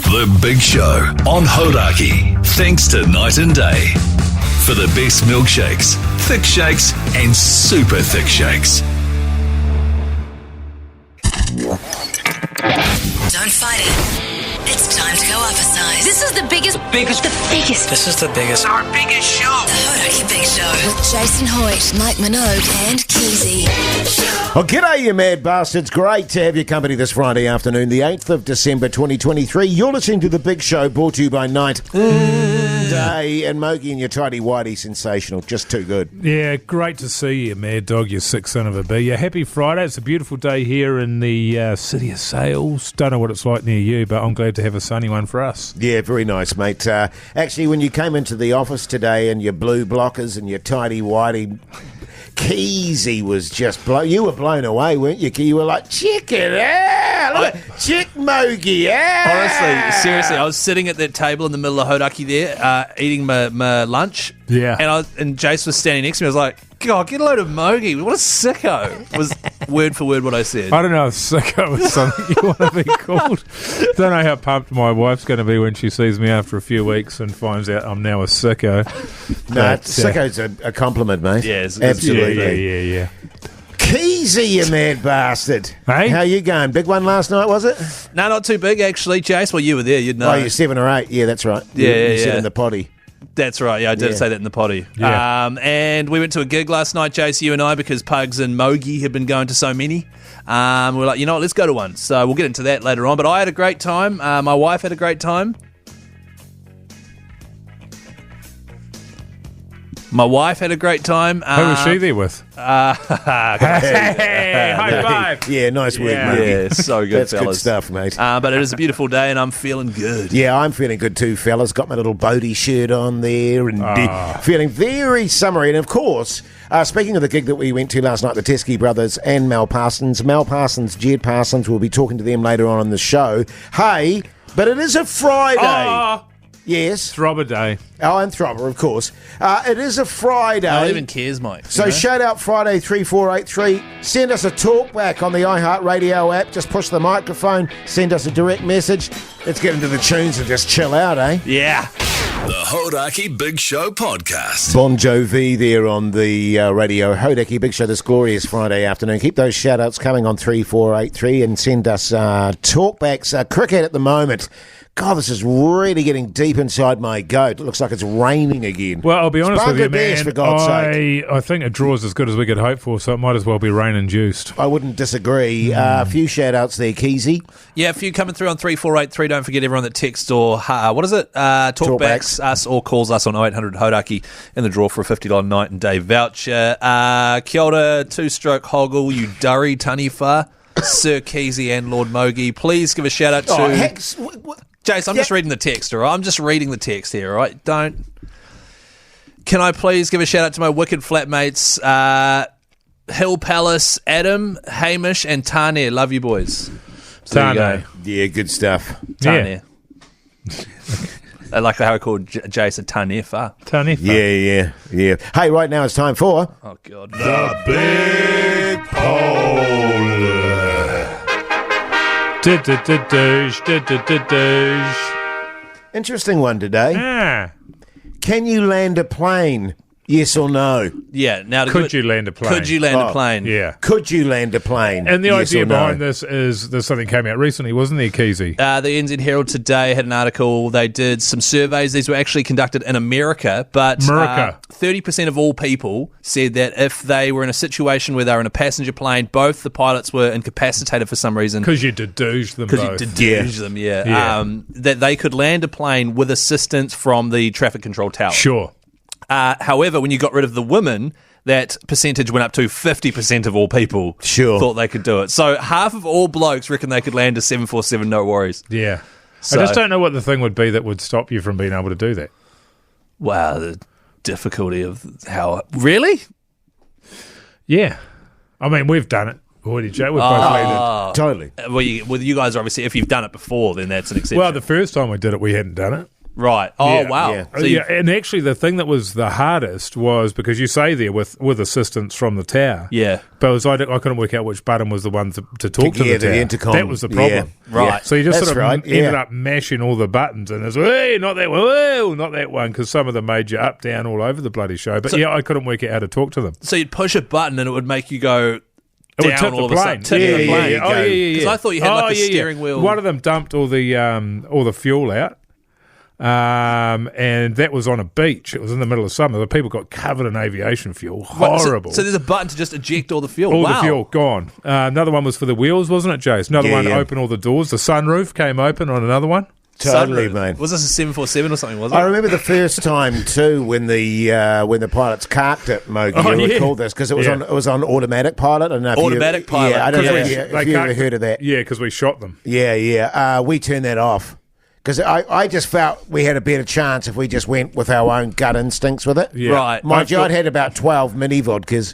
The Big Show on Hodaki. Thanks to Night and Day. For the best milkshakes, thick shakes, and super thick shakes. Don't fight it. It's time to go up a size. This is the biggest. This is the biggest. Our biggest show. The Hodaki Big Show. With Jason Hoyt, Mike Minogue, and Keyzie. Well, g'day, you mad bastards. Great to have your company this Friday afternoon, the 8th of December 2023. You're listening to The Big Show, brought to you by Night Day. And Mogi and your tidy whitey, sensational. Just too good. Yeah, great to see you, mad dog, you sick son of a bee. Yeah, happy Friday. It's a beautiful day here in the city of Sales. Don't know what it's like near you, but I'm glad to have a sunny one for us. Yeah, very nice, mate. Actually, when you came into the office today and your blue blockers and your tidy whitey, Keyzie was just you were blown away, weren't you? You were like, check it out, check Mogi out. Honestly, seriously, I was sitting at that table in the middle of Hodaki there, eating my lunch. Yeah, and Jase was standing next to me. I was like, God, get a load of Mogi. What a sicko. Was word for word what I said. I don't know if sicko is something you want to be called. Don't know how pumped my wife's going to be when she sees me after a few weeks and finds out I'm now a sicko. No, sicko's a compliment, mate. Yeah, absolutely. Yeah. Keyzie, you mad bastard. Hey? How you going? Big one last night, was it? No, not too big, actually, Jase. Well, you were there, you'd know. Oh, you're 7 or 8. Yeah, that's right. You said in the potty. That's right, yeah, I did say that in the potty. Yeah. And we went to a gig last night, Jase, you and I, because Pugs and Mogi have been going to so many. We were like, you know what, let's go to one. So we'll get into that later on. But I had a great time. My wife had a great time. Who was she there with? Hey, high five. Yeah, nice work, Yeah. mate. Yeah, so good, That's fellas. good stuff, mate. But it is a beautiful day and I'm feeling good. Yeah, I'm feeling good too, fellas. Got my little boaty shirt on there and feeling very summery. And of course, speaking of the gig that we went to last night, the Teskey brothers and Mel Parsons, Jed Parsons, we'll be talking to them later on in the show. Hey, but it is a Friday. Yes. Throbber Day. Oh, and Throbber, of course. It is a Friday. No one even cares, Mike. So shout out Friday 3483. Send us a talk back on the iHeartRadio app. Just push the microphone. Send us a direct message. Let's get into the tunes and just chill out, eh? Yeah. The Hodaki Big Show podcast. Bon Jovi there on the radio. Hodaki Big Show this glorious Friday afternoon. Keep those shout outs coming on 3483 and send us talkbacks. Cricket at the moment. God, this is really getting deep inside my goat. It looks like it's raining again. Well, I'll be honest with you, man. For God's sake. I think a draw's as good as we could hope for, so it might as well be rain-induced. I wouldn't disagree. A few shout-outs there, Keyzie. Yeah, a few coming through on 3483. Don't forget everyone that texts or, talkbacks us or calls us on 0800 Hodaki in the draw for a $50 Night and Day voucher. Kia ora, two-stroke hoggle, you durry taniwha, Sir Keyzie and Lord Mogi. Please give a shout-out to... Jase, I'm just reading the text, all right? I'm just reading the text here, all right? Can I please give a shout-out to my wicked flatmates, Hill Palace, Adam, Hamish, and Tane. Love you, boys. So Tane. Yeah, good stuff. Tane. Yeah. I like how I called Jase a Taniwha. Taniwha. Yeah. Hey, right now it's time for... Oh, God. The Big Poll. Interesting one today. Can you land a plane? Yes or no? Yeah. Now, could you land a plane? Could you land a plane? Yeah. Could you land a plane? And the yes idea behind no? this is there's something came out recently, wasn't there, Keyzie? The NZ Herald today had an article. They did some surveys. These were actually conducted in America, but 30% of all people said that if they were in a situation where they were in a passenger plane, both the pilots were incapacitated for some reason. Because you dedooged them both. That they could land a plane with assistance from the traffic control tower. Sure. However, when you got rid of the women, that percentage went up to 50% of all people thought they could do it. So half of all blokes reckon they could land a 747, no worries. Yeah. So, I just don't know what the thing would be that would stop you from being able to do that. Wow, the difficulty of how... Really? Yeah. I mean, we've done it. We've both landed. Totally. Well, you guys, obviously, if you've done it before, then that's an exception. Well, the first time we did it, we hadn't done it. Right. Oh, Yeah. wow. Yeah. So you- And actually, the thing that was the hardest was because you say there with assistance from the tower. Yeah. But it was, I couldn't work out which button was the one to talk to Yeah, the the tower. intercom. That was the problem. Yeah. Right. So you just That's sort of right, ended yeah. up mashing all the buttons, and it's hey, not that one, oh, not that one, because some of them made you up, down, all over the bloody show. But I couldn't work out how to talk to them. So you'd push a button and it would make you go It would down tip all of the a plane. sudden. Tip the plane. Oh, yeah. Because I thought you had like a steering wheel. One of them dumped all the fuel out. And that was on a beach. It was in the middle of summer. The people got covered in aviation fuel. Right, Horrible. So there's a button to just eject all the fuel. all Wow. the fuel gone. Another one was for the wheels, wasn't it, Jase? Another one open all the doors. The sunroof came open on another one. Totally, Sunroof. mate. Was this a 747 or something, was it? I remember the first time too when the pilots carked it, Mogi. Oh, You yeah. recall this because it was Yeah. on automatic pilot. I don't know if Automatic pilot. Yeah, I don't know Because if you ever heard of that. Yeah, because we shot them. Yeah. We turned that off because I just felt we had a better chance if we just went with our own gut instincts with it. Yeah. Right. Mind you, I'd had about 12 mini vodkas.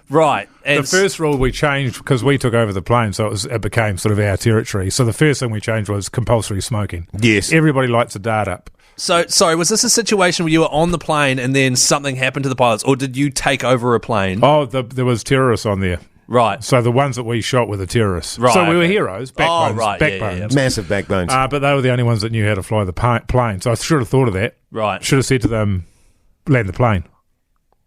Right. And The first rule we changed because we took over the plane, so it became sort of our territory. So the first thing we changed was compulsory smoking. Yes. Everybody lights a dart up. So, sorry, was this a situation where you were on the plane and then something happened to the pilots, or did you take over a plane? Oh, there was terrorists on there. Right. So the ones that we shot were the terrorists. Right, So we were okay. heroes, Oh, backbones. right, yeah. Massive backbones. But they were the only ones that knew how to fly the plane. So I should have thought of that. Right. Should have said to them, land the plane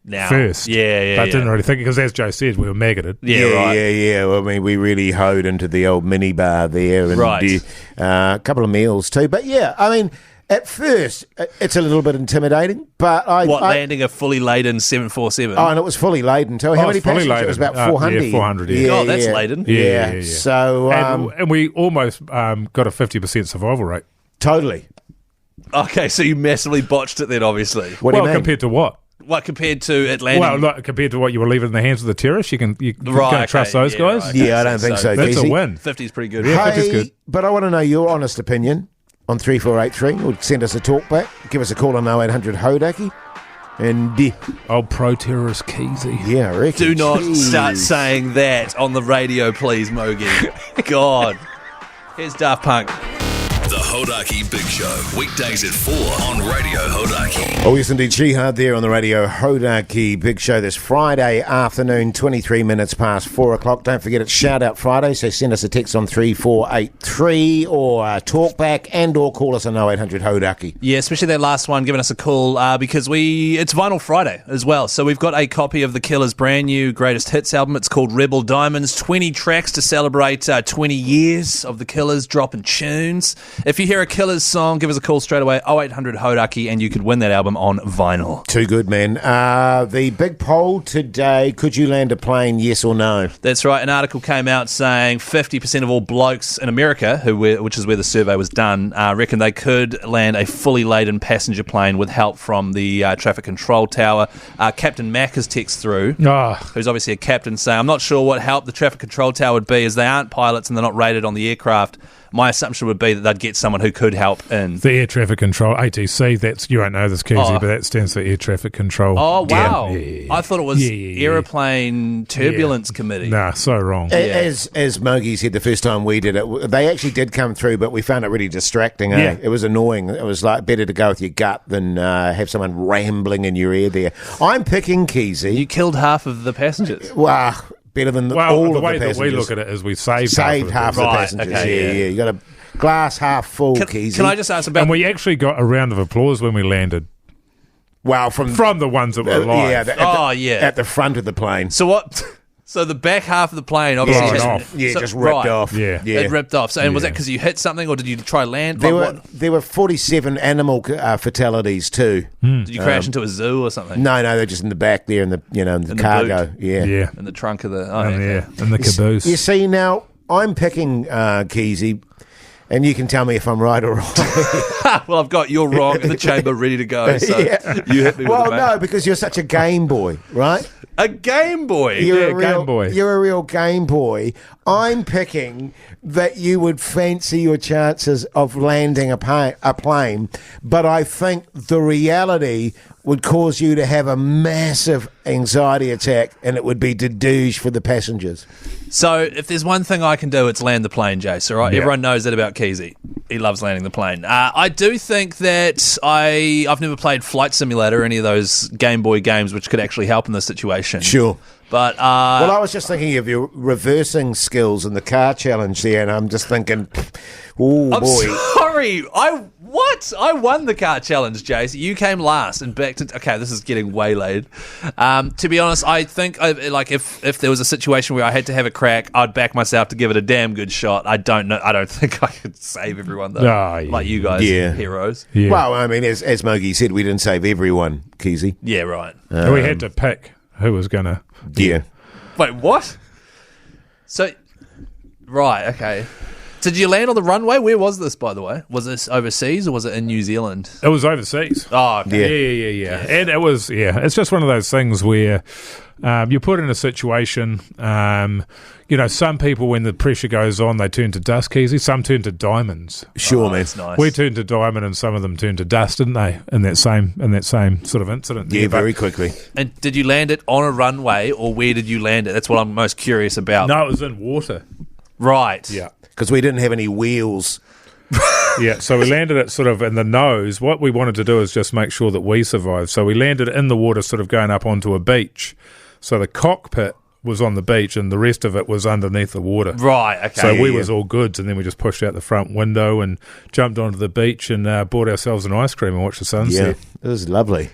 Now. first. Yeah. But didn't really think, because as Joe said, we were maggoted. Yeah, right. Yeah. Well, I mean, we really hoed into the old mini bar there, and Right. a couple of meals too. But yeah, I mean, at first it's a little bit intimidating, but Landing a fully laden 747? Oh, and it was fully laden too. How Oh, many it's fully passengers? laden. It was about Yeah, 400. 400, yeah. God, that's laden. Yeah. So And we almost got a 50% survival rate. totally. Okay, so you massively botched it then, obviously. What do you mean? Compared to what? What, compared to Atlanta? Well, look, compared to what you were leaving in the hands of the terrorists, you can Right, trust okay, those yeah, guys. right. Yeah, I don't think so. That's Keyzie. a win. 50 is pretty good. Yeah. Hey, 50's good. but I want to know your honest opinion on 3483. Or send us a talk back. Give us a call on 0800 Hodaki. And Old pro-terrorist Keyzie. yeah, I reckon. Do not Jeez. start saying that on the radio, please, Mogi. God. Here's Daft Punk. The Hodaki Big Show. Weekdays at 4 on Radio Hodaki. Oh, yes, indeed. Shehad there on the Radio Hodaki Big Show this Friday afternoon, 23 minutes past 4 o'clock. Don't forget it's Shout Out Friday, so send us a text on 3483 or talk back and or call us on 0800 Hodaki. Yeah, especially that last one, giving us a call because it's Vinyl Friday as well. So we've got a copy of the Killers' brand new greatest hits album. It's called Rebel Diamonds. 20 tracks to celebrate 20 years of the Killers dropping tunes. If you hear a Killers song, give us a call straight away, 0800 Hodaki, and you could win that album on vinyl. Too good, man. The big poll today, could you land a plane, yes or no? That's right. An article came out saying 50% of all blokes in America, which is where the survey was done, reckon they could land a fully laden passenger plane with help from the traffic control tower. Captain Mack has text through, who's obviously a captain, saying, I'm not sure what help the traffic control tower would be, as they aren't pilots and they're not rated on the aircraft. My assumption would be that they'd get someone who could help in. The air traffic control, ATC, that's, you won't know this, Keyzie, but that stands for air traffic control. Oh, wow. Yeah. I thought it was Yeah. Aeroplane Turbulence Committee. Nah, so wrong. As Mogi said the first time we did it, they actually did come through, but we found it really distracting. Yeah. It was annoying. It was like better to go with your gut than have someone rambling in your ear there. I'm picking Keyzie. You killed half of the passengers. Wow, better than Well, all the of way the that we passengers. look at it is we saved Half the Right, passengers. okay, Yeah. You got a glass half full, Can, Keyzie. can I just ask about... And we actually got a round of applause when we landed Well, from the ones that were alive. at the front of the plane. So what... So the back half of the plane obviously Blown has- off. Yeah, so- just ripped right. off. Yeah. It ripped off. So, and was Yeah. that because you hit something, or did you try land? There were 47 animal fatalities too. Did you crash into a zoo or something? No, they're just in the back there in the in the the cargo. boot. Yeah. Yeah. In the trunk of the... Oh, And okay. yeah, in the caboose. You see, now I'm picking Keyzie, and you can tell me if I'm right or wrong. Well, I've got you're wrong in the chamber ready to go. So Yeah. you hit me Well, with a no, because you're such a game boy, right? A Game Boy. Game Boy. You're a real Game Boy. I'm picking that you would fancy your chances of landing a plane, but I think the reality would cause you to have a massive anxiety attack, and it would be de douche for the passengers. So if there's one thing I can do, it's land the plane, Jase, all right? Yeah. Everyone knows that about Keyzie. He loves landing the plane. I do think that I've never played Flight Simulator or any of those Game Boy games which could actually help in this situation. Sure. But Well, I was just thinking of your reversing skills in the car challenge there, and I'm just thinking, oh I'm boy. sorry. I won the car challenge, Jase. You came last and back to... Okay, this is getting waylaid. To be honest, I think if there was a situation where I had to have a crack, I'd back myself to give it a damn good shot. I don't know. I don't think I could save everyone, though. Like you guys, heroes. Yeah. Well, I mean, as Mogi said, we didn't save everyone, Keyzie. Yeah, right. We had to pick who was going to... Yeah. Wait, what? So, right, okay. So did you land on the runway? Where was this, by the way? Was this overseas or was it in New Zealand? It was overseas. Oh, okay. Yeah. And it was, it's just one of those things where you're put in a situation, some people, when the pressure goes on, they turn to dust, Keyzie. Some turn to diamonds. Sure, man. That's nice. We turned to diamond and some of them turned to dust, didn't they, in that same sort of incident. Yeah, very quickly. And did you land it on a runway or where did you land it? That's what I'm most curious about. No, it was in water. Right. Yeah. Because we didn't have any wheels. Yeah, so we landed it sort of in the nose. What we wanted to do is just make sure that we survived. So we landed in the water, sort of going up onto a beach. So the cockpit was on the beach and the rest of it was underneath the water. Right, okay. So we was all goods, and then we just pushed out the front window and jumped onto the beach and bought ourselves an ice cream and watched the sunset. Yeah, it was lovely.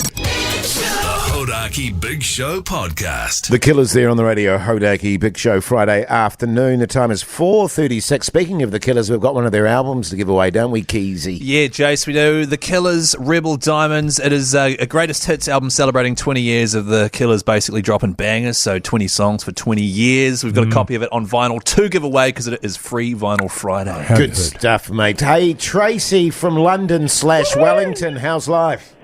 Hodaki Big Show podcast. The Killers there on the radio, Hodaki Big Show, Friday afternoon. The time is 4:36. Speaking of the Killers, we've got one of their albums to give away, don't we, Keyzie? Yeah, Jase, we do. The Killers, Rebel Diamonds. It is a greatest hits album celebrating 20 years of the Killers basically dropping bangers, so 20 songs for 20 years. We've got a copy of it on vinyl to give away because it is free Vinyl Friday. Good stuff, mate. Hey, Tracy from London/Wellington, how's life?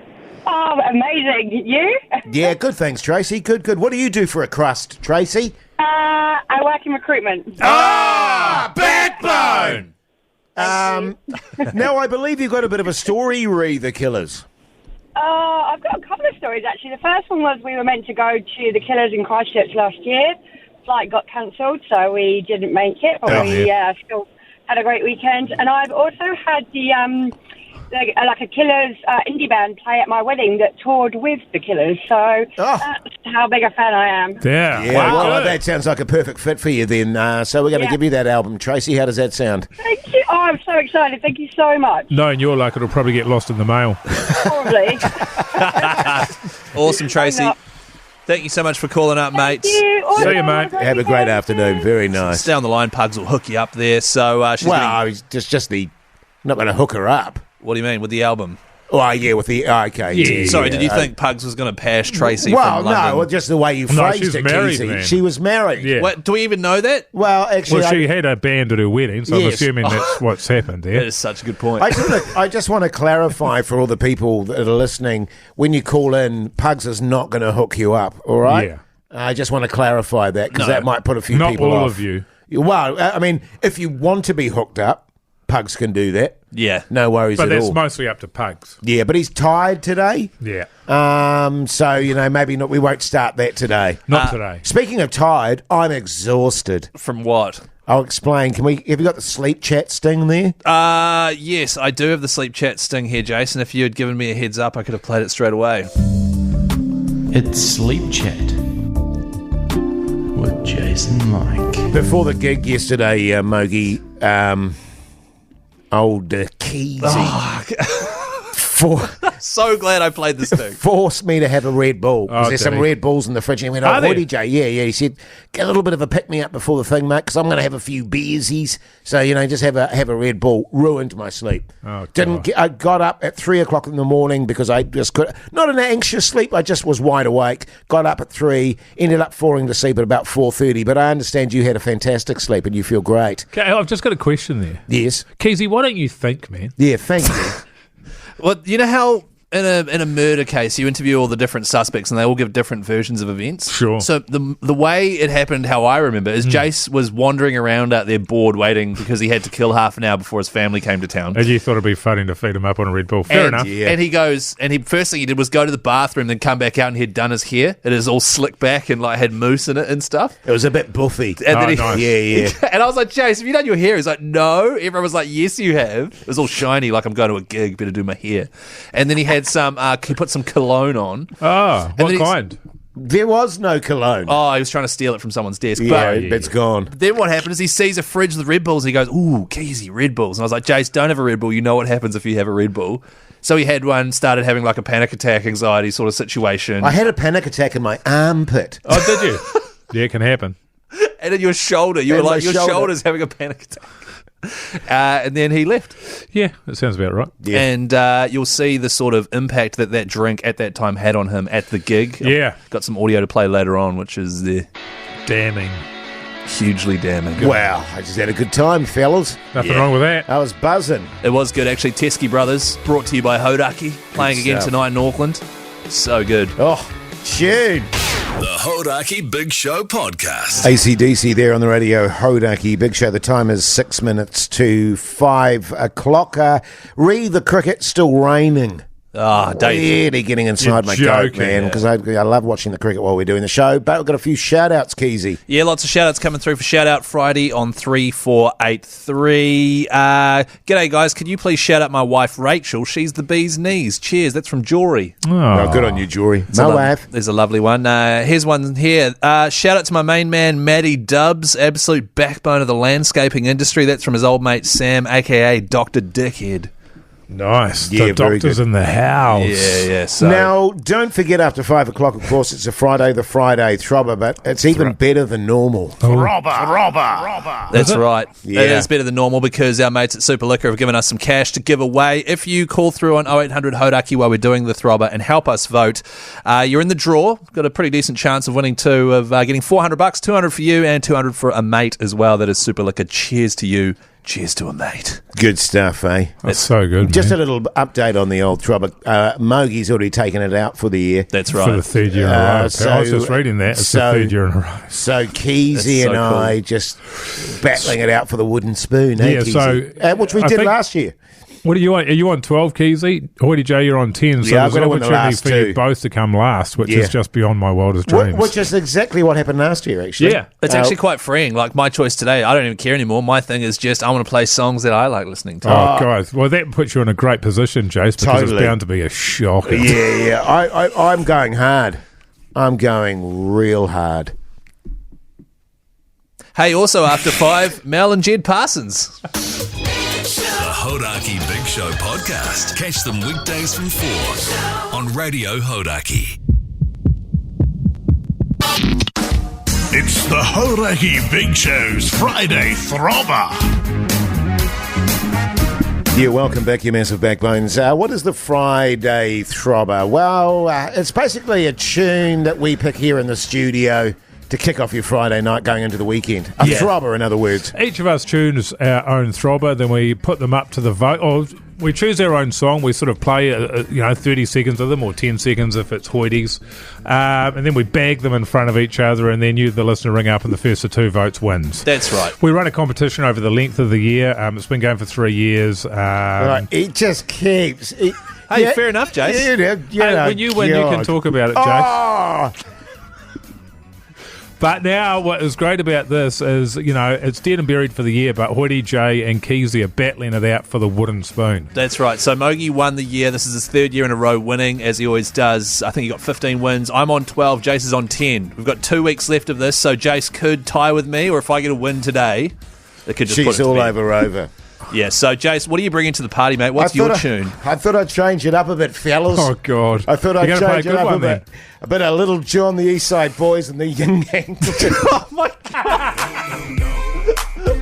Oh, amazing. You? Yeah, good, thanks, Tracy. Good. What do you do for a crust, Tracy? I work in recruitment. Backbone! Now, I believe you've got a bit of a story, The Killers. I've got a couple of stories, actually. The first one was we were meant to go to the Killers in Christchurch last year. Flight got cancelled, so we didn't make it, but we still had a great weekend. And I've also had like a Killers indie band play at my wedding that toured with the Killers. So that's how big a fan I am. Yeah. Well, Wow. that sounds like a perfect fit for you then. So we're going to give you that album. Tracy, how does that sound? Thank you. Oh, I'm so excited. Thank you so much. Knowing your luck, it'll probably get lost in the mail. Probably. Awesome, Tracy. not? Thank you so much for calling up, mates. Thank you. See you, mate. Have a great afternoon. Very nice. Stay on the line, Pugs will hook you up there. So she's getting, just the... Not going to hook her up. what do you mean, with the album? Oh, yeah, with the... okay. Yeah. Sorry, did you think Pugs was going to pash Tracy Well, from London? no, just the way you No, phrased she's it, married, Keyzie. man. She was married. Yeah. What, do we even know that? Well, actually... Well, she had a band at her wedding, so I'm Yes. assuming that's what's happened That there. is such a good point. I just want to clarify for all the people that are listening, when you call in, Pugs is not going to hook you up, all right? Yeah. I just want to clarify that because No. that might put a few Not people all off. of you. Well, I mean, if you want to be hooked up, Pugs can do that. Yeah. No worries But at that's all. mostly up to Pugs. Yeah, but he's tired today. Yeah. So, maybe not. We won't start that today. Not today. Speaking of tired, I'm exhausted. From what? I'll explain. Have you got the sleep chat sting there? Yes, I do have the sleep chat sting here, Jason. If you had given me a heads up, I could have played it straight away. It's Sleep Chat with Jason Mike. Before the gig yesterday, Mogi, old Keyzie So glad I played this thing. forced me to have a Red Bull. 'Cause there's Okay. some Red Bulls in the fridge. And he went, Are there? Hoity J. Yeah. He said, get a little bit of a pick-me-up before the thing, mate, because I'm going to have a few beersies. So, just have a Red Bull. Ruined my sleep. Oh, I got up at 3 o'clock in the morning because I just could not an anxious sleep. I just was wide awake. Got up at 3, ended up falling to sleep at about 4:30. But I understand you had a fantastic sleep and you feel great. Okay, I've just got a question there. Yes. Keyzie, why don't you think, man? Yeah, thank you. Well, you know how in a murder case, you interview all the different suspects, and they all give different versions of events. Sure. So the way it happened, how I remember, is Jase was wandering around out there bored, waiting because he had to kill half an hour before his family came to town. And you thought it'd be funny to feed him up on a Red Bull. Fair enough. Yeah. And he goes, and first thing he did was go to the bathroom, then come back out, and he'd done his hair. It is all slicked back and like had mousse in it and stuff. It was a bit buffy. And then nice. Yeah. And I was like, Jase, have you done your hair? He's like, no. Everyone was like, yes, you have. It was all shiny, like I'm going to a gig, better do my hair. And then he had he put some cologne on. Oh, what kind? There was no cologne. Oh, he was trying to steal it from someone's desk. Yeah, But it's gone. then what happened is he sees a fridge with Red Bulls and he goes, ooh, Keyzie, Red Bulls. And I was like, Jase, don't have a Red Bull. You know what happens if you have a Red Bull. So he had one, started having like a panic attack, anxiety sort of situation. I had a panic attack in my armpit. Oh, did you? Yeah, it can happen. And in your shoulder. You were And my like, your shoulder. shoulder's having a panic attack. And then he left. Yeah, that sounds about right. Yeah. And you'll see the sort of impact that drink at that time had on him at the gig. Yeah. I've got some audio to play later on, which is Damning. hugely damning. Wow, I just had a good time, fellas. Nothing wrong with that. I was buzzing. It was good, actually. Teskey Brothers, brought to you by Hodaki, playing again stuff. tonight in Auckland. So good. Oh, tune. The Hodaki Big Show podcast. AC/DC there on the radio, Hodaki Big Show. The time is 6 minutes to 5 o'clock. The cricket still raining. Ah, Dave. Really getting inside my You're goat, joking. man, because I love watching the cricket while we're doing the show. But we've got a few shout-outs, Keyzie. Yeah, lots of shout-outs coming through for Shout-Out Friday on 3483. G'day, guys. Could you please shout out my wife, Rachel? She's the bee's knees. Cheers. That's from Jory. Oh, good on you, Jory. My wife. There's a lovely one. Here's one here. Shout out to my main man, Matty Dubbs, absolute backbone of the landscaping industry. That's from his old mate, Sam, a.k.a. Dr. Dickhead. Nice. Yeah, The very doctor's good. in the house. Yeah. So Now, don't forget after 5 o'clock, of course, it's a Friday, the Friday Throbber, but it's even better than normal. that's right. Yeah. It is better than normal because our mates at Super Liquor have given us some cash to give away. If you call through on 0800 Hodaki while we're doing the Throbber and help us vote, you're in the draw. Got a pretty decent chance of winning too, of getting $400, 200 for you and 200 for a mate as well. That is Super Liquor. Cheers to you. Cheers to a mate. Good stuff, eh? That's so good, Just a man. little update on the old Throbber. Mogie's already taken it out for the year. That's For right. the third year in a row. I was just reading that. It's the so- third year in a row. So Keyzie That's so and I cool. just battling it out for the wooden spoon, eh, Yeah, Keyzie? so which we I did think- last year. What are you on? Are you on 12, Keyzie? Hoity J, you're on 10. So Yeah, I've there's got an to win the opportunity last for you two. both to come last, which Yeah. is just beyond my wildest dreams. Which is exactly what happened last year, actually. Yeah. It's actually quite freeing. Like my choice today, I don't even care anymore. My thing is just I want to play songs that I like listening to. Oh, guys. Well, that puts you in a great position, Jase, because Totally. it's bound to be a shocker. Yeah. I'm going hard. I'm going real hard. Hey, also after 5, Mel and Jed Parsons. The Hodaki Big Show podcast. Catch them weekdays from 4 on Radio Hodaki. It's the Hodaki Big Show's Friday Throbber. Yeah, welcome back, you massive backbones. What is the Friday Throbber? Well, it's basically a tune that we pick here in the studio to kick off your Friday night going into the weekend. A throbber, in other words. Each of us tunes our own throbber, then we put them up to the vote. Or we choose our own song. We sort of play, 30 seconds of them, or 10 seconds if it's Hoyties, and then we bag them in front of each other, and then you, the listener, ring up, and the first of 2 votes wins. That's right. We run a competition over the length of the year. It's been going for 3 years. Right, it just keeps... Hey, fair enough, Jase. Hey, when you win, you can talk about it, Jase. Oh, But now what is great about this is, it's dead and buried for the year, but Hoity J and Keyzie are battling it out for the wooden spoon. That's right. So Mogi won the year. This is his 3rd year in a row winning, as he always does. I think he got 15 wins. I'm on 12. Jace is on 10. We've got 2 weeks left of this, so Jace could tie with me, or if I get a win today, it could just put she's it to all bed. over. Yeah, so Jace, what are you bringing to the party, mate? What's your tune? I thought I'd change it up a bit, fellas. Oh, God. I thought You're I'd gonna play a change it good up a one, bit. A bit of Little John, the East Side Boys, and the Yin Yang. Oh, my God.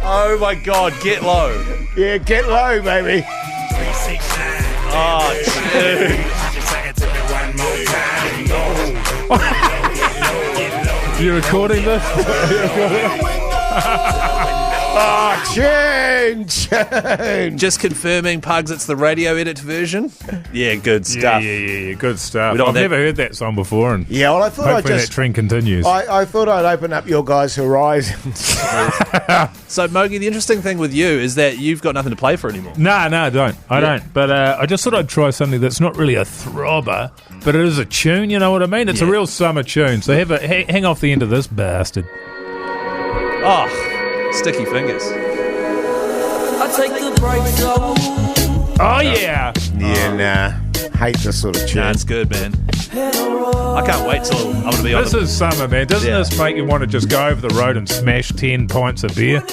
Oh, my God. Get low. Yeah, get low, baby. Oh, dude. You recording this? Oh, tune. Just confirming, Pugs, it's the radio edit version. Yeah, good stuff. Yeah, good stuff. don't I've have- never heard that song before, and Yeah, well, I thought hopefully that trend continues. I thought I'd open up your guys' horizons. So, Mogi, the interesting thing with you is that you've got nothing to play for anymore. No, I don't. I don't. But I just thought I'd try something that's not really a throbber, but it is a tune, you know what I mean? It's a real summer tune. So hang off the end of this bastard. Oh, sticky fingers. I take the brakes off. Oh, yeah. Yeah, nah. Hate this sort of tune. Nah, it's good, man. I can't wait till I'm going to be on This is summer, man. Doesn't this make you want to just go over the road and smash 10 pints of beer?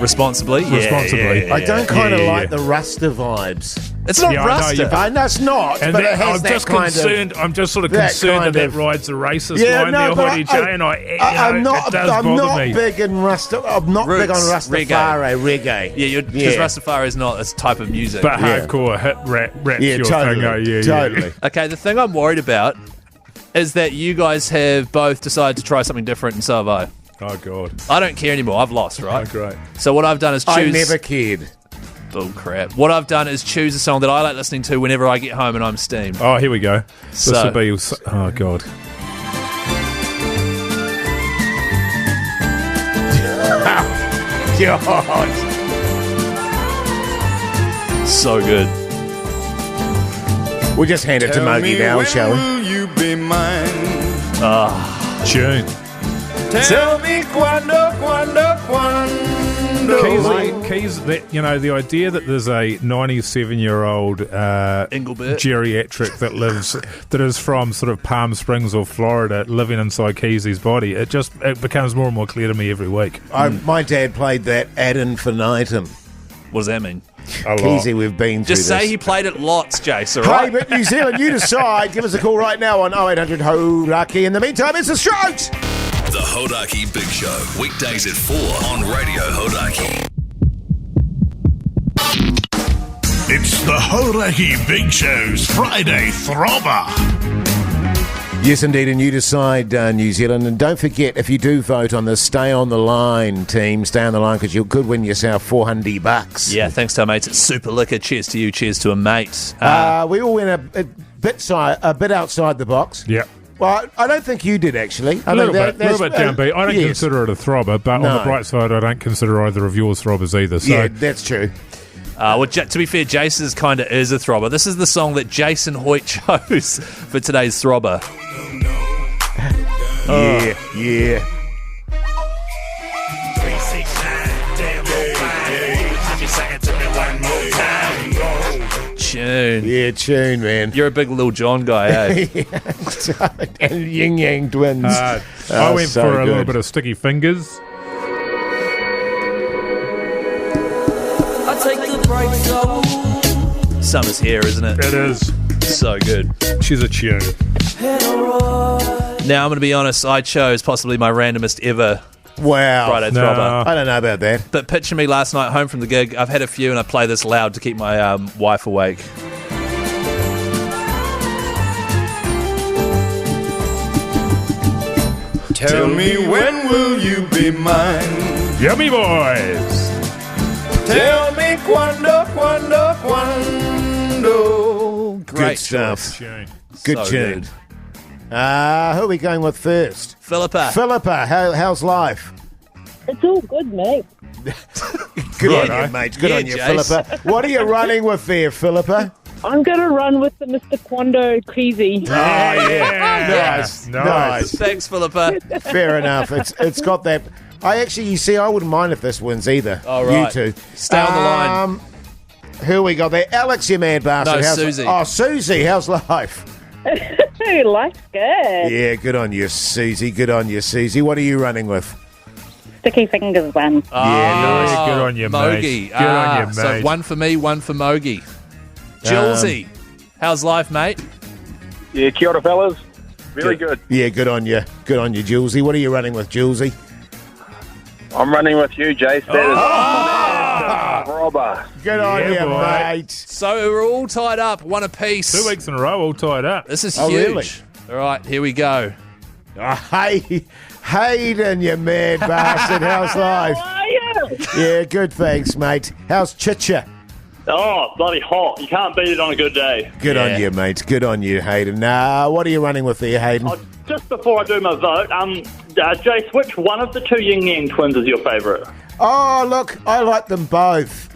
responsibly. Responsibly. I don't kind of like the Rasta vibes. It's not Yeah, I know, Rasta. yeah. I know it's not, And but that- it has I'm that just kind concerned. of... I'm just sort of that concerned kind that of- rides a racist Yeah, line no, there, but Hoodie J, and I'm not. it does I'm bother not me. big in Rasta. I'm not big on Roots, Rastafari reggae. Yeah, because Rastafari is not a type of music. But Yeah. hardcore hit rap's Yeah, your totally, thing. Oh, yeah, totally. Okay, the thing I'm worried about is that you guys have both decided to try something different, and so have I. Oh, God. I don't care anymore. I've lost, right? Oh, great. So what I've done is choose... I never cared. Bull crap. What I've done is choose a song that I like listening to whenever I get home and I'm steamed. Oh, here we go. This So- will be... Oh, God. God. So good. We'll just hand it to Mogi now, shall we? Will you be mine? Tune. Tell me cuando. Keys, that, you know, the idea that there's a 97-year-old Engelbert. geriatric that is from sort of Palm Springs or Florida living inside Keyzie's body, it becomes more and more clear to me every week. My dad played that ad infinitum. What does that mean? A lot. Keyzie, we've been through Just say this. he played it lots, Jase, all Hey, right? but New Zealand, you decide. Give us a call right now on 0800 Horaki. In the meantime, it's the Strokes. The Hodaki Big Show, weekdays at 4 on Radio Hodaki. It's the Hodaki Big Show's Friday Throbber. Yes, indeed, and you decide, New Zealand. And don't forget, if you do vote on this, stay on the line, team. Stay on the line, because you could win yourself $400. Yeah, thanks to our mates at Super Liquor. Cheers to you. Cheers to a mate. We all went a bit outside the box. Yeah. Well, I don't think you did, actually. A little bit downbeat. I don't yes. consider it a throbber, but No. on the bright side, I don't consider either of yours throbbers either. So Yeah, that's true. Well, to be fair, Jason's kind of is a throbber. This is the song that Jason Hoyt chose for today's throbber. Yeah. Tune. Yeah, tune, man. You're a big Lil Jon guy, eh? And Yin Yang twins. I went so for a little good. bit of sticky fingers. I take the brakes off. Summer's here, isn't it? It is. So good. She's a tune. Now, I'm going to be honest, I chose possibly my randomest ever Wow. Friday No. Throbber. I don't know about that. But picture me last night home from the gig. I've had a few and I play this loud to keep my wife awake. Tell me when will you be mine? Yummy boys. Tell me cuando. Great stuff. Tune. Good So tune. good. Who are we going with first? Philippa. Philippa, how's life? It's all good, mate. Good on Righto. you, mate. Good Yeah, on you, Jase. Philippa. What are you running with there, Philippa? I'm going to run with the Mr. Quando Keyzie. Oh, yeah. Nice. Thanks, Philippa. Fair enough. It's got that. You see, I wouldn't mind if this wins either. All right. You two. Stay on the line. Who we got there? Alex, you mad bastard. No, How's- Susie. Oh, Susie, how's life? Life's good. Yeah, good on you, Susie. Good on you, Susie. What are you running with? Sticky fingers one. Yeah, nice. Good on you, mate. Mogi. Good on you, mate. So one for me, one for Mogi. Julesy. How's life, mate? Yeah, kia ora, fellas. Very good. Yeah, good on you. Good on you, Julesy. What are you running with, Julesy? I'm running with you, Jase. That is Throbber. Good on Yeah, you, boy. mate. So we're all tied up, one apiece. 2 weeks in a row, all tied up. This is Oh, huge. really? All right, here we go. Oh, hey, Hayden, you mad bastard. How's life? How are you? Yeah, good, thanks, mate. How's Chicha? Oh, bloody hot. You can't beat it on a good day. Good on you, mate. Good on you, Hayden. What are you running with there, Hayden? Just before I do my vote, Jase, which one of the two Yin Yang twins is your favourite? Oh, look, I like them both.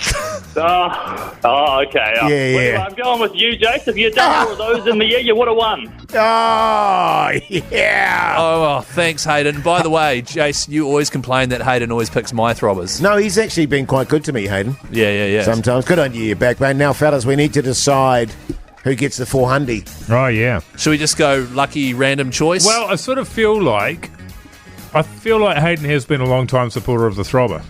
Okay. Yeah. Well, I'm going with you, Jase. If you'd done all of those in the year, you would have won. Oh, yeah. Oh, thanks, Hayden. By the way, Jase, you always complain that Hayden always picks my throbbers. No, he's actually been quite good to me, Hayden. Yeah. Sometimes. Good on you, backbone. Now, fellas, we need to decide who gets the 400. Oh, yeah. Should we just go lucky random choice? Well, I sort of feel like Hayden has been a long time supporter of the Throbber.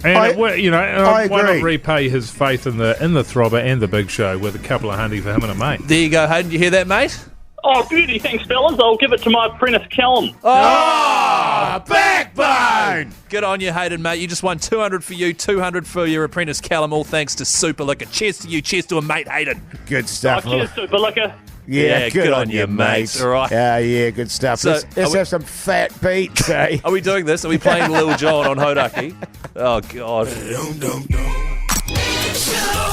And I why not agree. repay his faith in the Throbber and the Big Show with a couple of hundy for him and a mate? There you go, Hayden. You hear that, mate? Oh, beauty. Thanks, fellas. I'll give it to my apprentice, Callum. Oh, backbone! Good on you, Hayden, mate. You just won 200 for you, 200 for your apprentice, Callum, all thanks to Super Liquor. Cheers to you. Cheers to a mate, Hayden. Good stuff. Cheers, Super Liquor. Yeah, good on you, mate. All right. Yeah, good stuff. So, let's have some fat beats, eh? Are we doing this? Are we playing Lil Jon on Hodaki? Oh, God. The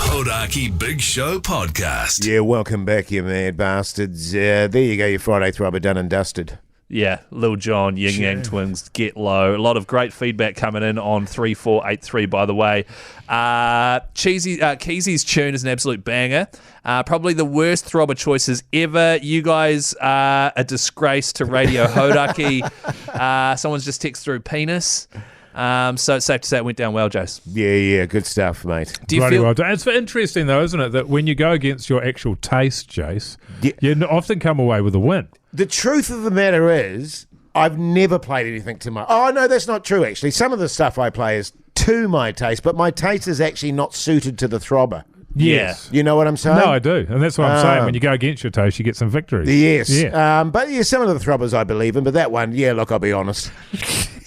Hodaki Big Show podcast. Yeah, welcome back, you mad bastards. There you go, your Friday Throbber done and dusted. Yeah, Lil Jon, Yin Yang Twins, Get Low. A lot of great feedback coming in on 3483, by the way. Keyzie's tune is an absolute banger. Probably the worst Throbber choices ever. You guys are a disgrace to Radio Hodaki. Someone's just texted through penis. So it's safe to say it went down well, Jase. Yeah, good stuff, mate. Do you feel... well done. It's interesting, though, isn't it, that when you go against your actual taste, Jase, you often come away with a win. The truth of the matter is, I've never played anything to my... Oh, no, that's not true, actually. Some of the stuff I play is to my taste, but my taste is actually not suited to the Throbber. Yes. You know what I'm saying? No, I do. And that's what I'm saying. When you go against your taste, you get some victories. Yes. Yeah. But yeah, some of the Throbbers I believe in, but that one, look, I'll be honest.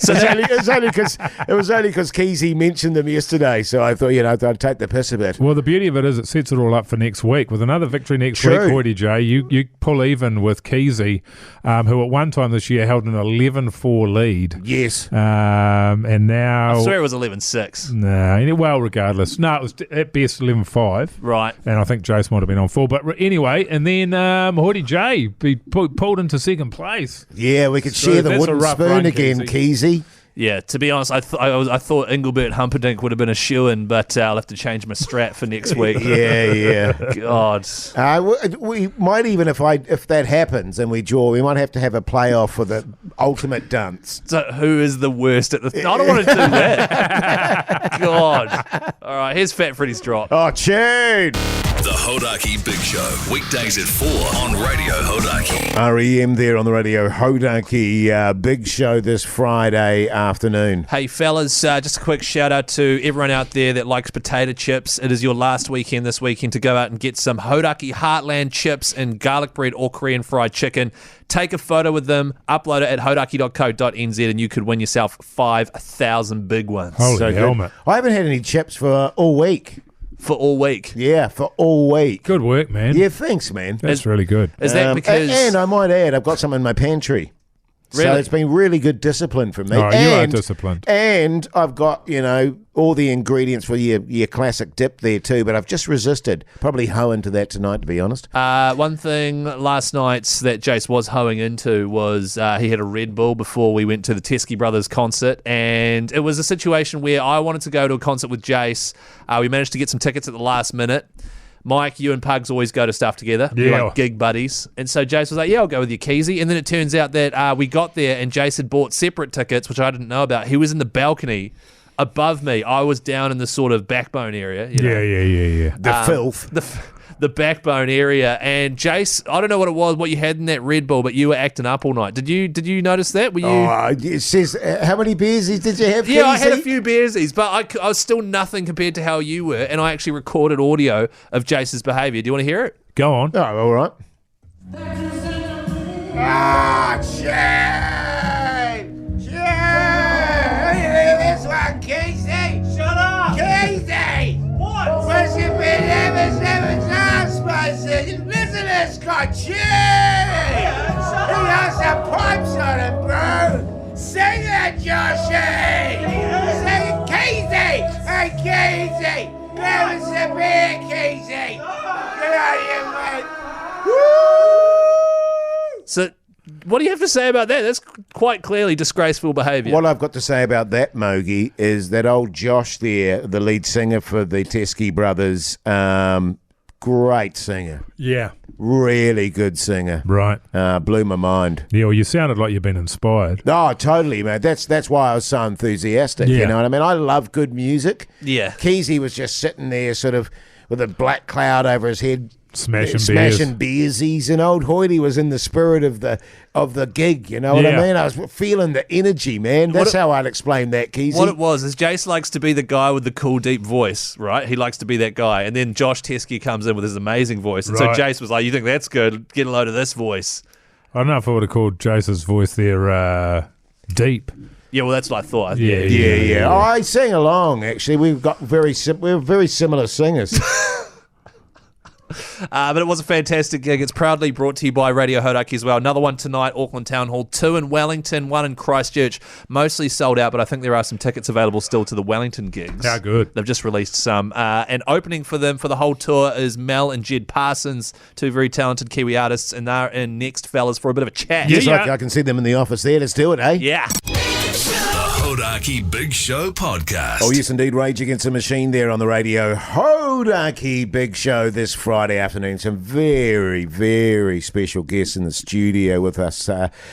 It was only because Keyzie mentioned them yesterday, so I thought, I'd take the piss a bit. Well, the beauty of it is it sets it all up for next week. With another victory next week, Hoity J, you pull even with Keyzie, who at one time this year held an 11-4 lead. Yes. And now... I swear it was 11-6. No, well, regardless. No, it was at best 11-5. Right. And I think Jase might have been on 4. But anyway, and then Hoity J be pulled into second place. Yeah, we could share the wooden spoon again, Keyzie. Yeah, to be honest, I thought Engelbert Humperdinck would have been a shoo-in, but I'll have to change my strat for next week. Yeah. God. We might even, if that happens and we draw, we might have to have a playoff for the ultimate dunce. So who is the worst at the... I don't want to do that. God. All right, here's Fat Freddy's drop. Oh, tune! The Hodaki Big Show, weekdays at 4 on Radio Hodaki. REM there on the Radio Hodaki Big Show this Friday afternoon. Hey, fellas, just a quick shout-out to everyone out there that likes potato chips. It is your last weekend this weekend to go out and get some Hodaki Heartland chips and garlic bread or Korean fried chicken. Take a photo with them, upload it at hodaki.co.nz, and you could win yourself 5,000 big ones. Holy helmet. I haven't had any chips for all week. For all week? Yeah, for all week. Good work, man. Yeah, thanks, man. That's really good. Is that because... And I might add, I've got some in my pantry. Really? So it's been really good discipline for me. Oh, you are disciplined. And I've got, all the ingredients for your classic dip there too, but I've just resisted. Probably hoe into that tonight, to be honest. One thing last night that Jase was hoeing into was he had a Red Bull before we went to the Teskey Brothers concert, and it was a situation where I wanted to go to a concert with Jase. We managed to get some tickets at the last minute. Mike, you and Pugs always go to stuff together. Yeah. You're like gig buddies. And so Jase was like, yeah, I'll go with you, Keyzie. And then it turns out that we got there and Jase had bought separate tickets, which I didn't know about. He was in the balcony above me. I was down in the sort of backbone area. Yeah. The filth. The backbone area. And Jase, I don't know what you had in that Red Bull, but you were acting up all night. Did you notice that? Were you? It says, how many beersies did you have, Yeah, Keyzie? I had a few beersies, but I was still nothing compared to how you were, and I actually recorded audio of Jase's behaviour. Do you want to hear it? Go on. Oh, all right. Shane! Hear this one, Keyzie! Shut up! Keyzie! What? Where's your been ever times, Parsons? Listen to this guy, He has some pipes on him, bro! Sing that, Joshy! Sing it, Keyzie! Hey, Keyzie! That was the beer, Keyzie! Good on you, mate! Woo! So, what do you have to say about that? That's quite clearly disgraceful behaviour. What I've got to say about that, Mogi, is that old Josh there, the lead singer for the Teskey Brothers, great singer. Yeah. Really good singer. Right. Blew my mind. Yeah, well, you sounded like you've been inspired. Oh, totally, man. That's why I was so enthusiastic. Yeah. You know what I mean? I love good music. Yeah. Keyzie was just sitting there sort of with a black cloud over his head. Smashing beersies, and old Hoyty was in the spirit of the gig, you know what I mean? I was feeling the energy, man. That's how I'd explain that, Keyzie. What it was is Jase likes to be the guy with the cool, deep voice, right? He likes to be that guy. And then Josh Teskey comes in with his amazing voice. And so Jase was like, you think that's good? Get a load of this voice. I don't know if I would have called Jase's voice there deep. Yeah, well, that's what I thought. Yeah. Oh, I sang along, actually. We're very similar singers. But it was a fantastic gig. It's proudly brought to you by Radio Hodaki as well. Another one tonight, Auckland Town Hall, 2 in Wellington, 1 in Christchurch. Mostly sold out, but I think there are some tickets available still to the Wellington gigs. How good. They've just released some. And opening for them for the whole tour is Mel and Jed Parsons, two very talented Kiwi artists, and they're in next, fellas, for a bit of a chat. I can see them in the office there. Let's do it, eh? Yeah. Hodaki Big Show podcast. Oh, yes, indeed. Rage Against the Machine there on the radio. Hodaki Big Show this Friday afternoon. Some very, very special guests in the studio with us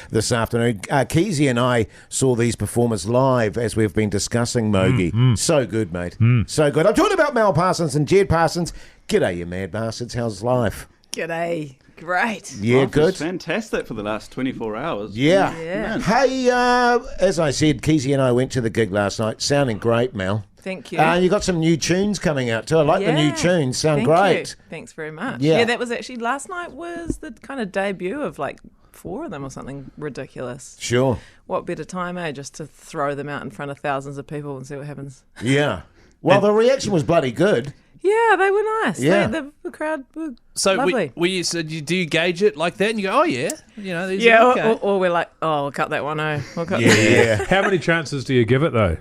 this afternoon. Keyzie and I saw these performers live as we've been discussing, Mogi. So good, mate. So good. I'm talking about Mel Parsons and Jed Parsons. G'day, you mad bastards. How's life? G'day. Great. Yeah, Life good. was fantastic for the last 24 hours. Yeah. Man. Hey, as I said, Keyzie and I went to the gig last night. Sounding great, Mel. Thank you. You got some new tunes coming out too. I like the new tunes. Sound great. You. Thanks very much. Yeah. That was actually last night was the kind of debut of like 4 of them or something ridiculous. Sure. What better time, just to throw them out in front of thousands of people and see what happens. Yeah. Well, the reaction was bloody good. Yeah, they were nice. Yeah. The crowd were so lovely. Do you gauge it like that and you go, oh yeah, you know, these yeah, are okay. or we're like, oh, we'll cut that one. We'll cut Yeah. How many chances do you give it though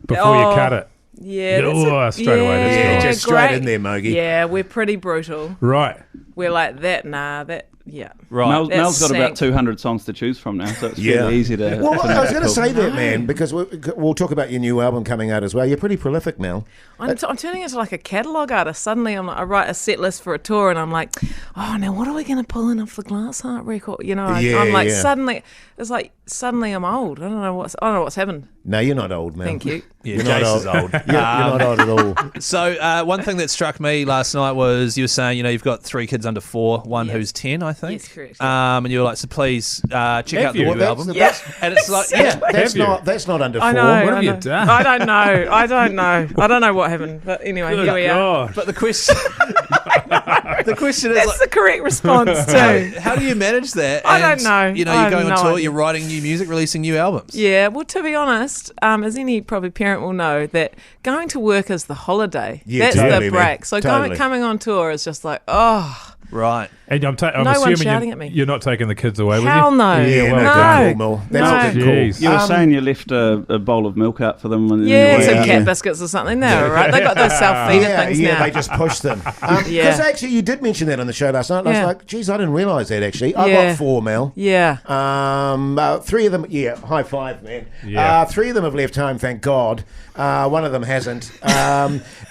before you cut it? Yeah, straight away. That's Yeah, cool. just straight in there, Mogi. Yeah, we're pretty brutal. Right. We're like that. Nah, that. Yeah. Right. Mel's got about 200 songs to choose from now, so it's really easy to. Well, I was going to say that, No. man, because we'll talk about your new album coming out as well. You're pretty prolific, Mel. I'm turning into like a catalogue artist. Suddenly, I write a set list for a tour, and I'm like, oh, now what are we going to pull in off the Glass Heart record? You know, I'm like suddenly I'm old. I don't know what's happened. No, you're not old, Mel. Thank you. Yeah, You're Jase not is old. You're not old at all. So one thing that struck me last night was you were saying, you've got 3 kids under 4, one who's 10, I think. Yes, correct. And you were like, so please check out the new album. Yes. And it's like, That's not under 4. I know. What have you done? I don't know. I don't know what happened. But anyway, here we are. But the question is, That's the correct response too. how do you manage that? I don't know. You're I going have on no tour, idea. you're writing new music, releasing new albums. Yeah, well, to be honest, as any probably parent will know, that going to work is the holiday. Yeah, That's totally, the break. man. So Totally. coming on tour is just like, oh, Right. And I'm No one's assuming shouting at me. you're not taking the kids away with you? hell no. Yeah, well no, done. good call, Mel. That's a good Jeez. call. You were saying you left a bowl of milk out for them. When Yeah, you some were out. cat biscuits or something. They're all right. They got those self-feeder things now. they just pushed them. Because Yeah. actually, you did mention that on the show last night. And I Yeah. was like, geez, I didn't realise that, actually. I Yeah. got 4, Mel. Yeah. 3 of them, high five, man. Yeah. 3 of them have left home, thank God. One of them hasn't.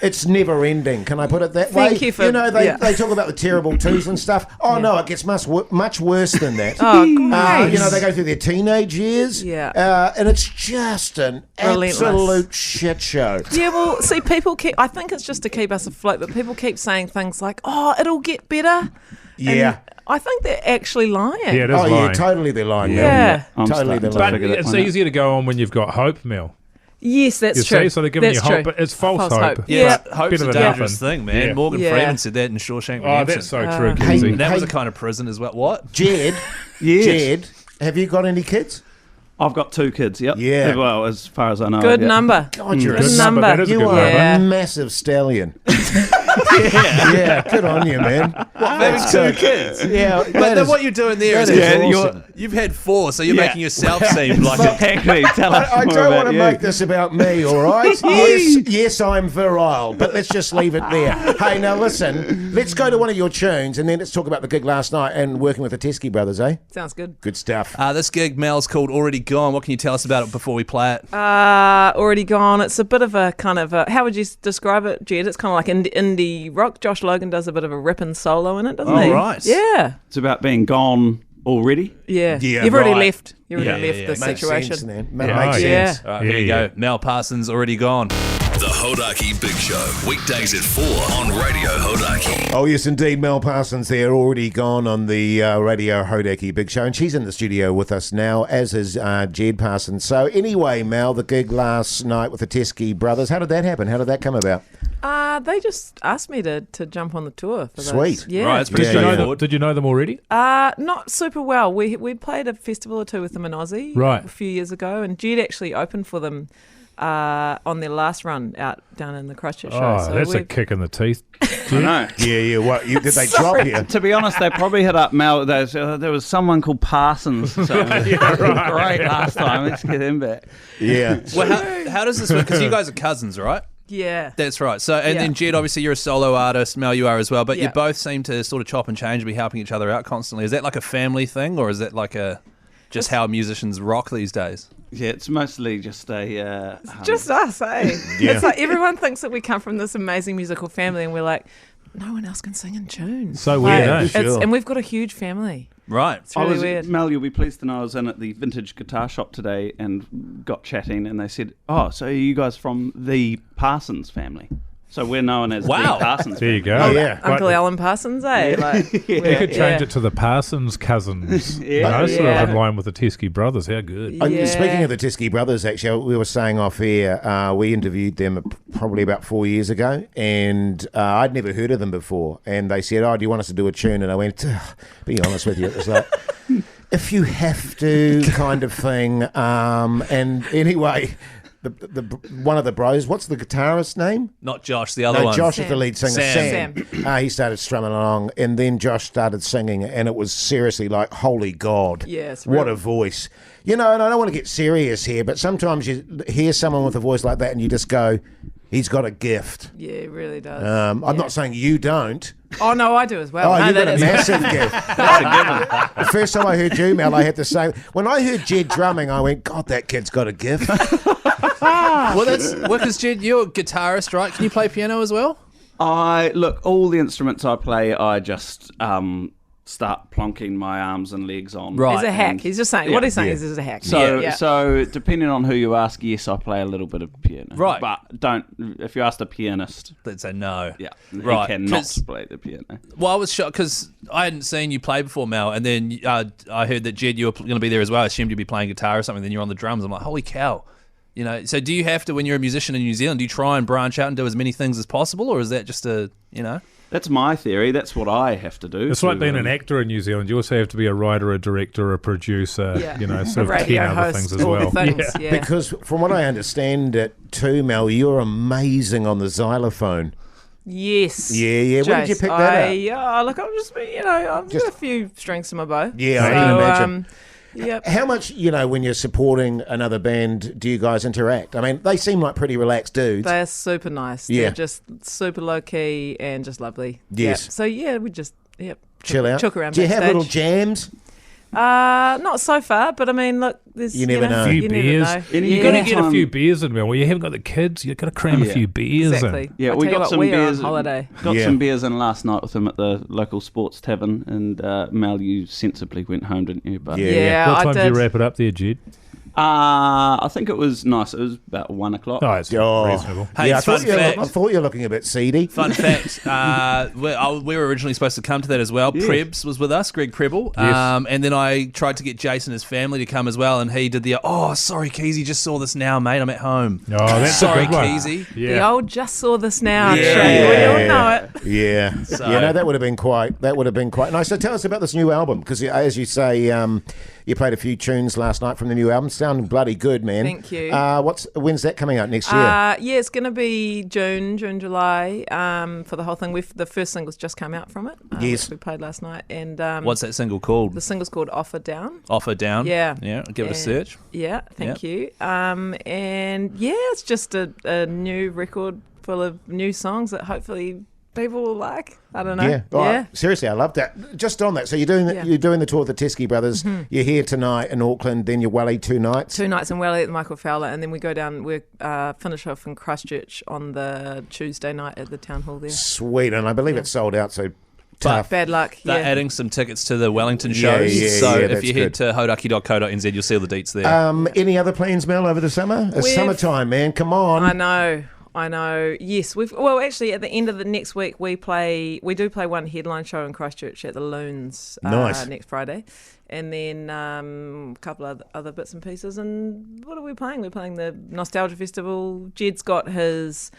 It's never ending. Can I put it that way? Thank you for- they talk about the terrible twos and stuff. Oh no, it gets much worse than that. Oh, great. They go through their teenage years. Yeah. and it's just an Relentless. absolute shit show. Yeah, well, see, I think it's just to keep us afloat, but people keep saying things like, oh, it'll get better. Yeah. And I think they're actually lying. Yeah, it is Oh lying. yeah, totally they're lying. Mel. Yeah. I'm Totally starting they're to lying. figure that It's one out. easier to go on when you've got hope, Mel. Yes, that's You true. see? So they're giving That's you hope, true. but it's false hope. Yeah. But hope's Better a than dangerous nothing. thing, man. Yeah. Morgan Yeah. Freeman said that in Shawshank Oh, Redemption. that's so true, Hey, Keyzie. And that was Hey. a kind of prison as well. What? Jed, Yes. Jed, have you got any kids? I've got 2 kids, yep. Yeah. Well, as far as I know. Good yeah. number. God, you're Good a number. That is a you good are number. Yeah. a massive stallion. Yeah, good on you, man. Having two kids. Yeah, But then what you're doing there is awesome. you've had 4, so you're making yourself seem like Exactly. Tell us I more don't about want to you. make this about me, all right? yes, I'm virile, but let's just leave it there. Hey, now listen, let's go to one of your tunes, and then let's talk about the gig last night and working with the Teskey brothers, eh? Sounds good. Good stuff. this gig, Mel's called Already Gone. What can you tell us about it before we play it? Already Gone. It's a bit of a kind of how would you describe it, Jed? It's kind of like indie rock. Josh Logan does a bit of a ripping solo in it, doesn't he? Oh, right. Yeah. It's about being gone already. Yeah. Yeah, You've already right. left. You already left the Makes situation. sense, man. Yeah. Makes Oh, sense. All right, here you go. Mel Parsons, Already Gone. The Hodaki Big Show, weekdays at 4 on Radio Hodaki. Oh, yes, indeed. Mel Parsons there, already gone on the Radio Hodaki Big Show. And she's in the studio with us now, as is Jed Parsons. So anyway, Mel, the gig last night with the Teskey brothers, how did that happen? How did that come about? They just asked me to jump on the tour. For Sweet. Those. Yeah. Right, it's pretty Yeah, straightforward. Did you know them already? Not super well. We played a festival or two with them in Aussie Right. a few years ago, and Jed actually opened for them on their last run out down in the Christchurch show. Oh, So that's a we've- kick in the teeth. I know. Yeah. What? Did they drop you? To be honest, they probably hit up Mel. There was someone called Parsons. So it was great last time. Let's get him back. Yeah. Well, how does this work? Because you guys are cousins, right? Yeah. That's right. So, and Yeah. then Jed, obviously you're a solo artist. Mel, you are as well. But you Yeah. both seem to sort of chop and change and be helping each other out constantly. Is that like a family thing, or is that like just how musicians rock these days? Yeah, it's mostly just a... Just us, eh? Yeah. It's like everyone thinks that we come from this amazing musical family, and we're like, no one else can sing in tune. So Like, weird, eh? it's- Sure. And we've got a huge family. Right. It's really weird. Mel, you'll be pleased to know I was in at the vintage guitar shop today and got chatting, and they said, "Oh, so are you guys from the Parsons family?" So we're known as Wow. the Parsons. There you go. Oh, yeah. Uncle Alan Parsons, eh? Like, Yeah. You could change it to the Parsons cousins. Yeah. You know, sort Yeah. of in line with the Teskey brothers. How good. Yeah. Speaking of the Teskey brothers, actually, we were saying off air, we interviewed them probably about 4 years ago, and I'd never heard of them before. And they said, "Oh, do you want us to do a tune?" And I went, "Be honest with you, it was like, if you have to, kind of thing." And anyway, the one of the bros, what's the guitarist's name? Not Josh, the other No, one. Josh is the lead singer. Sam. He started strumming along, and then Josh started singing, and it was seriously like, holy God. Yeah, it's what real. a voice. You know, and I don't want to get serious here, but sometimes you hear someone with a voice like that and you just go, he's got a gift. Yeah, it really does. I'm not saying you don't. Oh, no, I do as well. Oh, No, you've got that a is- massive gift. That's a given. The first time I heard you, Mel, I had to say, when I heard Jed drumming, I went, God, that kid's got a gift. Well, that's because Jed, you're a guitarist, right? Can you play piano as well? Look, all the instruments I play, I just start plonking my arms and legs on. Right. He's a hack. And- He's just saying, Yeah. what he's saying Yeah. is he's a hack. So, yeah. so depending on who you ask, yes, I play a little bit of piano. Right. But don't. If you asked a pianist, They'd say no. yeah, Right. he cannot 'Cause- play the piano. Well, I was shocked because I hadn't seen you play before, Mel, and then I heard that Jed, you were going to be there as well. I assumed you'd be playing guitar or something. Then you're on the drums. I'm like, holy cow! You know. So do you have to, when you're a musician in New Zealand, do you try and branch out and do as many things as possible, or is that just a, you know? That's my theory. That's what I have to do. It's like being an actor in New Zealand. You also have to be a writer, a director, a producer, Yeah. you know, A sort of radio 10 other host, things as all the well. things, yeah. Because from what I understand it too, Mel, you're amazing on the xylophone. Yes. Yeah. Where did you Jace, pick that up? Yeah, look, I'm just, I've got a few strings to my bow. Yeah, I can imagine. Yep. How much, when you're supporting another band, do you guys interact? I mean, they seem like pretty relaxed dudes. They're super nice. Yeah. They're just super low key and just lovely. Yes. Yep. So yeah, we just Chill out. chook around. Do you have backstage. little jams? Not so far, but I mean, look, there's You never know. A few you beers. Never know. And you've got to get a few beers in, man. Well, you haven't got the kids. You've got to cram a Yeah. few beers Exactly. in. Yeah, I we tell you got what, some we are on beers. holiday. Got Yeah. some beers in last night with them at the local sports tavern, and Mel, you sensibly went home, didn't you? But Yeah, What I time did you did. wrap it up there, Jed? I think it was nice. It was about 1 o'clock. Oh, it's reasonable. Hey, I fun fact. thought you were looking a bit seedy. Fun fact, we were originally supposed to come to that as well. Yeah. Prebz was with us, Greg Preble. Yes. And then I tried to get Jason and his family to come as well, and he did the, sorry, Keyzie, just saw this now, mate, I'm at home. Oh, that's Sorry, a good one. Keyzie. The Yeah. old just saw this now. Yeah. Trey. We all know it. Yeah. So- that would have been quite nice. So tell us about this new album, because as you say, you played a few tunes last night from the new album. sounding bloody good, man. Thank you. When's that coming out next year? Yeah, it's going to be June, July for the whole thing. The first single's just come out from it. Yes. Which we played last night. And what's that single called? The single's called Offer Down. Offer Down? Yeah. Yeah, give it a search. Yeah, thank you. And yeah, it's just a new record full of new songs that hopefully people will like. I don't know. Yeah. Seriously, I love that. Just on that, so you're doing the tour with the Teskey Brothers. Mm-hmm. You're here tonight in Auckland, then you're Welly 2 nights. 2 nights in Welly at the Michael Fowler, and then we go down. We finish off in Christchurch on the Tuesday night at the town hall there. Sweet, and I believe it's sold out. So. Tough. Bad luck. They're adding some tickets to the Wellington shows. So if you head to hodaki.co.nz, you'll see all the deets there. Any other plans, Mel, over the summer? It's summertime, man. Come on. I know. Yes, actually at the end of the next week we do play one headline show in Christchurch at the Loons next Friday, and then a couple of other bits and pieces. And what are we playing? We're playing the Nostalgia Festival. Jed's got his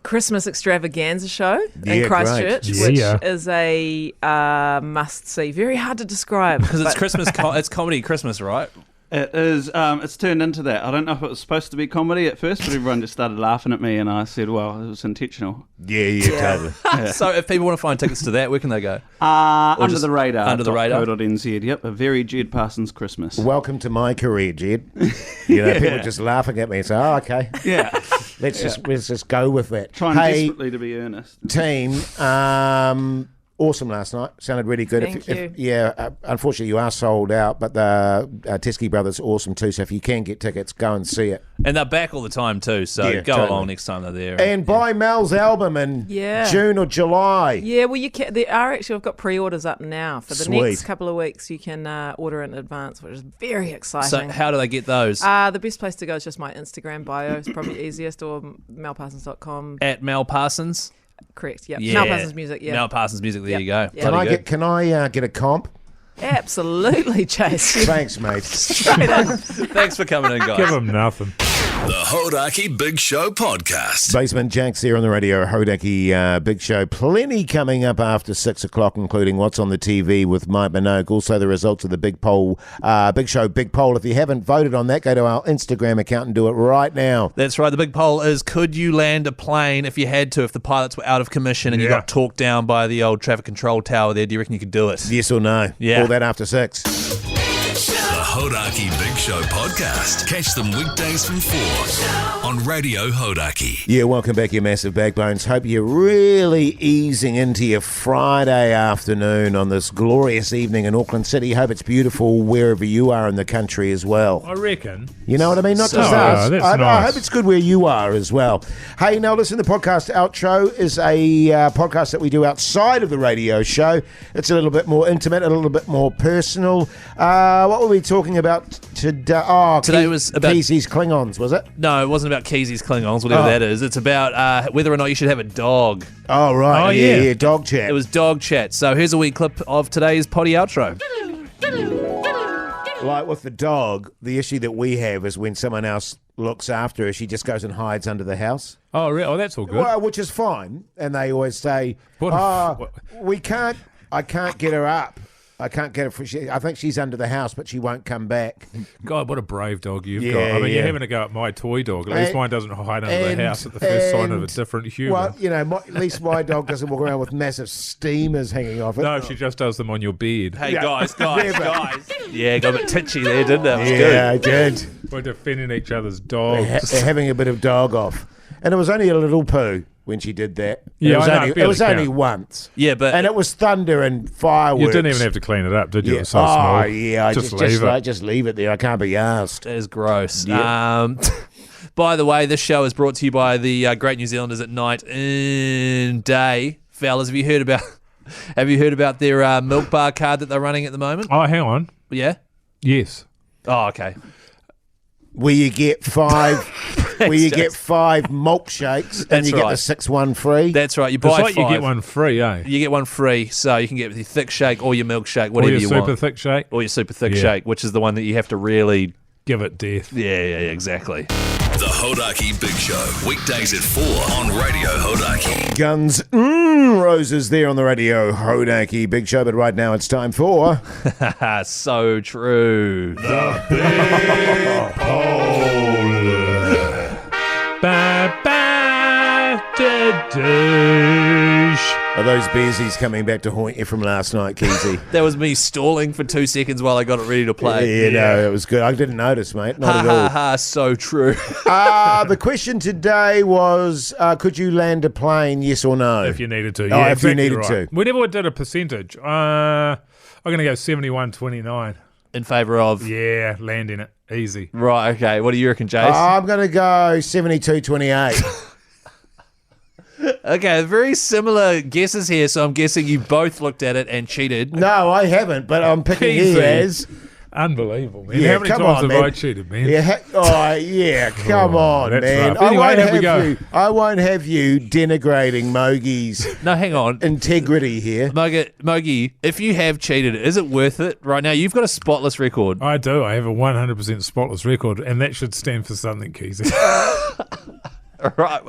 Christmas extravaganza show in Christchurch, which is a must see. Very hard to describe because it's Christmas. It's comedy Christmas, right? It is. It's turned into that. I don't know if it was supposed to be comedy at first, but everyone just started laughing at me, and I said, "Well, it was intentional." Yeah. Totally. So, if people want to find tickets to that, where can they go? Under the radar. Under the radar. .nz. Yep, a very Jed Parsons Christmas. Welcome to my career, Jed. People just laughing at me and say, "Oh, okay, yeah, let's just go with that." Trying desperately to be earnest. Team. Awesome last night. Sounded really good. Thank you. Unfortunately you are sold out, but the Teskey Brothers awesome too. So if you can get tickets, go and see it. And they're back all the time too. So go along next time they're there. And buy Mel's album in June or July. Yeah, well, they are actually. I've got pre-orders up now for the next couple of weeks. You can order in advance, which is very exciting. So how do they get those? The best place to go is just my Instagram bio. It's probably easiest, or melparsons.com. At Mel Parsons. Correct. Yeah. Mel Parsons Music. Yeah. Mel Parsons Music. There you go. Yeah. Can I get a comp? Absolutely, Jase. Thanks, mate. Straight up. Thanks for coming in, guys. Give them nothing. The Hodaki Big Show podcast. Basement Jack's here on the radio. Hodaki Big Show. Plenty coming up after 6 o'clock, including what's on the TV with Mike Minogue. Also the results of the big poll, Big Show Big Poll. If you haven't voted on that, go to our Instagram account and do it right now. That's right. The big poll is: could you land a plane if you had to? If the pilots were out of commission and you got talked down by the old traffic control tower there, do you reckon you could do it? Yes or no? Yeah. All that after 6. The Hodaki Big Show podcast. Catch them weekdays from 4 on Radio Hodaki. Yeah, welcome back, you massive backbones. Hope you're really easing into your Friday afternoon on this glorious evening in Auckland City. Hope it's beautiful wherever you are in the country as well. I reckon. You know what I mean? Not just us. That's nice. I hope it's good where you are as well. Hey, now listen, the podcast outro is a podcast that we do outside of the radio show. It's a little bit more intimate, a little bit more personal. What were we talking about today? Oh, today was about Keyzie's Klingons, was it? No, it wasn't about Keyzie's Klingons, whatever that is. It's about whether or not you should have a dog. Oh, right. Oh, yeah, dog chat. It was dog chat. So here's a wee clip of today's potty outro. Like with the dog, the issue that we have is when someone else looks after her, she just goes and hides under the house. Oh, really? Oh, that's all good. Well, which is fine. And they always say, I can't get her up. I can't get her. I think she's under the house, but she won't come back. God, what a brave dog you've got. I mean, you're having to go at my toy dog. At least mine doesn't hide under the house at the first sign of a different human. Well, at least my dog doesn't walk around with massive steamers hanging off it. No, she just does them on your bed. Hey, guys. Yeah, got a bit titchy there, didn't it? Yeah, I did. We're defending each other's dogs. They're having a bit of dog off. And it was only a little poo when she did that. Yeah, it was only once. Yeah, but and it was thunder and fireworks. You didn't even have to clean it up, did you? Yeah. It was so small. Oh, yeah. I just leave it there. I can't be asked. That is gross. Yeah. By the way, this show is brought to you by the Great New Zealanders at Night and Day. Fellas, have you heard about their milk bar card that they're running at the moment? Oh, hang on. Yeah? Yes. Oh, okay. Where you get 5 get 5 milkshakes and you get the 6th one free. That's right. You buy 5. You get one free, eh? You get one free, so you can get your thick shake or your milkshake, whatever you want. Or your super thick shake. Or your super thick shake, which is the one that you have to really give it death. Yeah, exactly. The Hodaki Big Show, weekdays at 4 on Radio Hodaki. Guns Roses there on the radio. Hodaki Big Show, but right now it's time for... So true. The Big Are those bearsies coming back to haunt you from last night, Keyzie? That was me stalling for 2 seconds while I got it ready to play. Yeah, no, it was good. I didn't notice, mate. Not at all. So true. The question today was, could you land a plane, yes or no? If you needed to. Oh, Yeah, if you exactly needed right. to. We never did a percentage. I'm going to go 71-29. In favour of? Yeah, landing it. Easy. Right, okay. What do you reckon, Jase? I'm going to go 72-28. Okay, very similar guesses here, so I'm guessing you both looked at it and cheated. No, I haven't, but I'm picking he as... Unbelievable, man. Yeah, How many come times on, have man. I cheated, man? Yeah, come on, that's man. rough. Anyway, there we go. I won't have you denigrating Mogie's No, hang on. integrity here. Mogi, if you have cheated, is it worth it? Right now, you've got a spotless record. I do. I have a 100% spotless record, and that should stand for something, Keyzie. Right.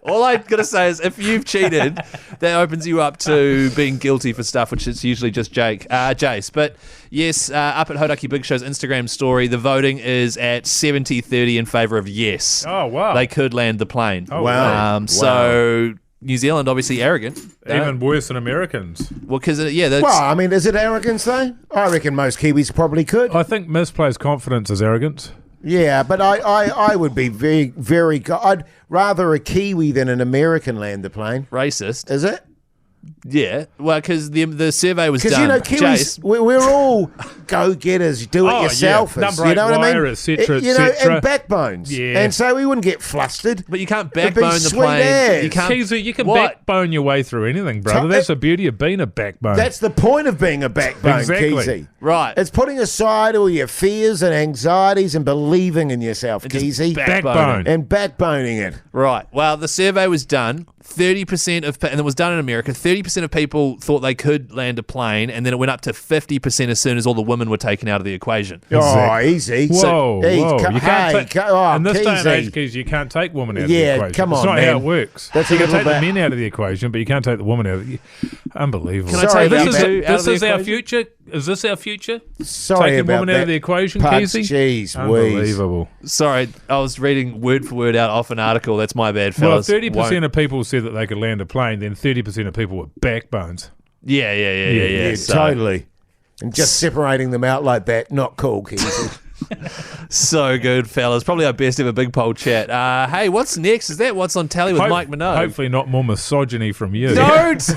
All I'm going to say is if you've cheated, that opens you up to being guilty for stuff, which is usually just Jase. But yes, up at Hodaki Big Show's Instagram story, the voting is at 70-30 in favour of yes. Oh, wow. They could land the plane. Oh, wow. So New Zealand, obviously arrogant. Even worse than Americans. Well, because, that's... Well, I mean, is it arrogance, though? I reckon most Kiwis probably could. I think misplaced confidence is arrogance. Yeah, but I would be very, very... I'd rather a Kiwi than an American land the plane. Racist. Is it? Yeah, well, because the survey was done. Because, you know, Kiwis, we're all go-getters, do-it-yourselfers. Yeah. You know what I mean? Et cetera, et you know, cetera. and backbones. Yeah. And so we wouldn't get flustered. But you can't It'd be backbone the sweet plane. as. You can't. Keyzie, you can What? backbone your way through anything, brother. That's the beauty of being a backbone. That's the point of being a backbone, Exactly. Keyzie. Right. It's putting aside all your fears and anxieties and believing in yourself, Keyzie. backbone. And backboning it. Right. Well, the survey was done. 30% of, and it was done in America, 30% of people thought they could land a plane, and then it went up to 50% as soon as all the women were taken out of the equation. Oh, easy. Whoa, Hey, whoa. co- You can't hey, take, co- oh, in this day and Keyzie. age, Keyzie, you can't take women out of Yeah, the equation. come It's on, not man. how it works. That's you a can little take the bit- men out of the equation, but you can't take the women out of the... Unbelievable. Can I Sorry take about you that. two out of This the is our equation? future? Is this our future? Sorry Taking about women that. out of the equation, Pugs, Keyzie? jeez, Unbelievable. Sorry, I was reading word for word out off an article. That's my bad, Well, fellas. if 30% Won't- of people said that they could land a plane, then 30% of people were backbones. Yeah. Yeah, So- totally. And just separating them out like that, not cool, Keyzie. So good, fellas. Probably our best ever big poll chat. Hey, what's next? Is that What's on Tally with Mike Minogue? Hopefully not more misogyny from you. Don't!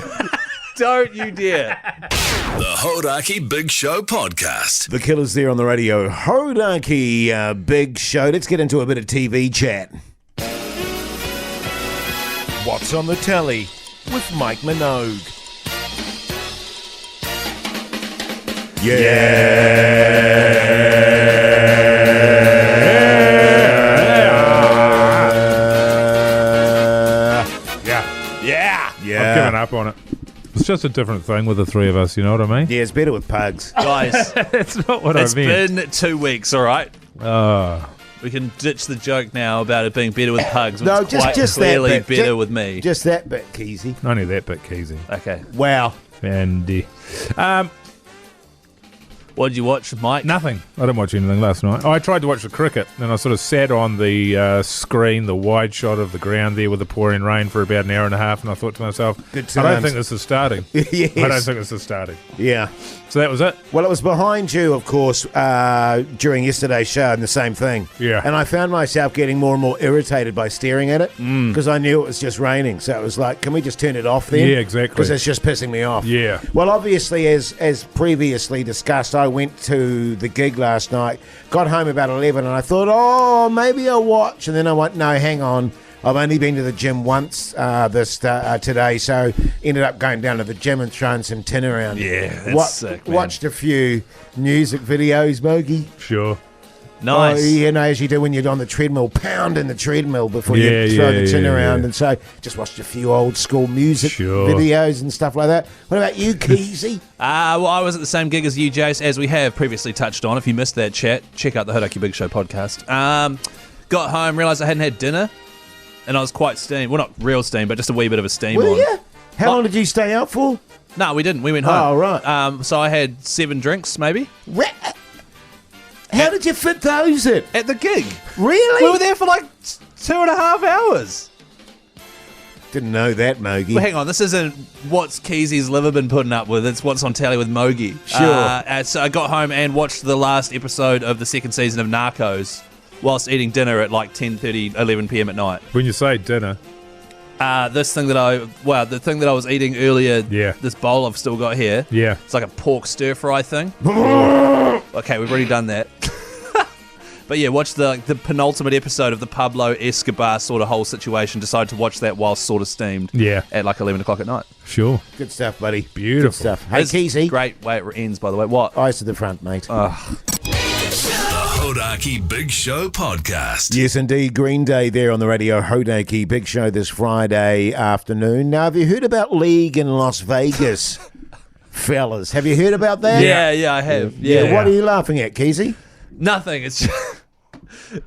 Don't you dare. The Hodaki Big Show podcast. The Killers there on the radio. Hodaki Big Show. Let's get into a bit of TV chat. What's on the telly with Mike Minogue? Yeah. Yeah. I've given up on it. It's just a different thing with the three of us, you know what I mean? Yeah, it's better with pugs. Guys, That's not what it's I meant. been 2 weeks, all right? We can ditch the joke now about it being better with pugs. When No, it's quite just clearly that bit. better with me. Just that bit, Keyzie. Only that bit, Keyzie. Okay. Wow. And What did you watch, Mike? nothing. I didn't watch anything last night. Oh, I tried to watch the cricket, and I sort of sat on the screen, the wide shot of the ground there with the pouring rain for about an hour and a half, and I thought to myself, Good I don't times. think this is starting. Yes. I don't think this is starting. Yeah. So that was it. Well, it was behind you, of course, during yesterday's show, and the same thing. Yeah. And I found myself getting more and more irritated by staring at it because I knew it was just raining. So it was like, can we just turn it off then? Yeah, exactly. Because it's just pissing me off. Yeah. Well, obviously, as previously discussed, I went to the gig last night, got home about 11, and I thought, oh, maybe I'll watch. And then I went, no, hang on. I've only been to the gym once today, so ended up going down to the gym and throwing some tin around. Yeah, that's sick, man. Watched a few music videos, Mogi. Sure. Nice. Oh, you know, as you do when you're on the treadmill, pounding the treadmill before you Yeah, throw yeah, the tin yeah, around. yeah. And so just watched a few old school music Sure. videos and stuff like that. What about you, Keyzie? Well, I was at the same gig as you, Jase, as we have previously touched on. If you missed that chat, check out the Hodaki Big Show podcast. Got home, realised I hadn't had dinner, and I was quite steamed. Well, not real steam, but just a wee bit of a steam Were on. you? How long did you stay out for? No, we didn't. We went home. Oh, right. So I had 7 drinks, maybe. How did you fit those in? At the gig. Really? We were there for like 2.5 hours. Didn't know that, Mogi. Well, hang on, this isn't what's Keyzie's liver been putting up with. It's what's on telly with Mogi. Sure. So I got home and watched the last episode of the second season of Narcos whilst eating dinner at like 10:30, 11 p.m. at night. When you say dinner, the thing that I was eating earlier, this bowl I've still got here, it's like a pork stir fry thing. Okay, we've already done that. But yeah, watch the penultimate episode of the Pablo Escobar sort of whole situation. Decided to watch that whilst sort of steamed. Yeah. At like 11 o'clock at night. Sure. Good stuff, buddy. Beautiful. Good stuff. Hey, Keyzie. Great way it ends, by the way. What? Eyes to the front, mate. The Hodaki Big Show podcast. Yes, indeed. Green Day there on the radio. Hodaki Big Show this Friday afternoon. Now, have you heard about League in Las Vegas? Fellas, have you heard about that? Yeah, I have. Yeah. What are you laughing at, Keyzie? Nothing. It's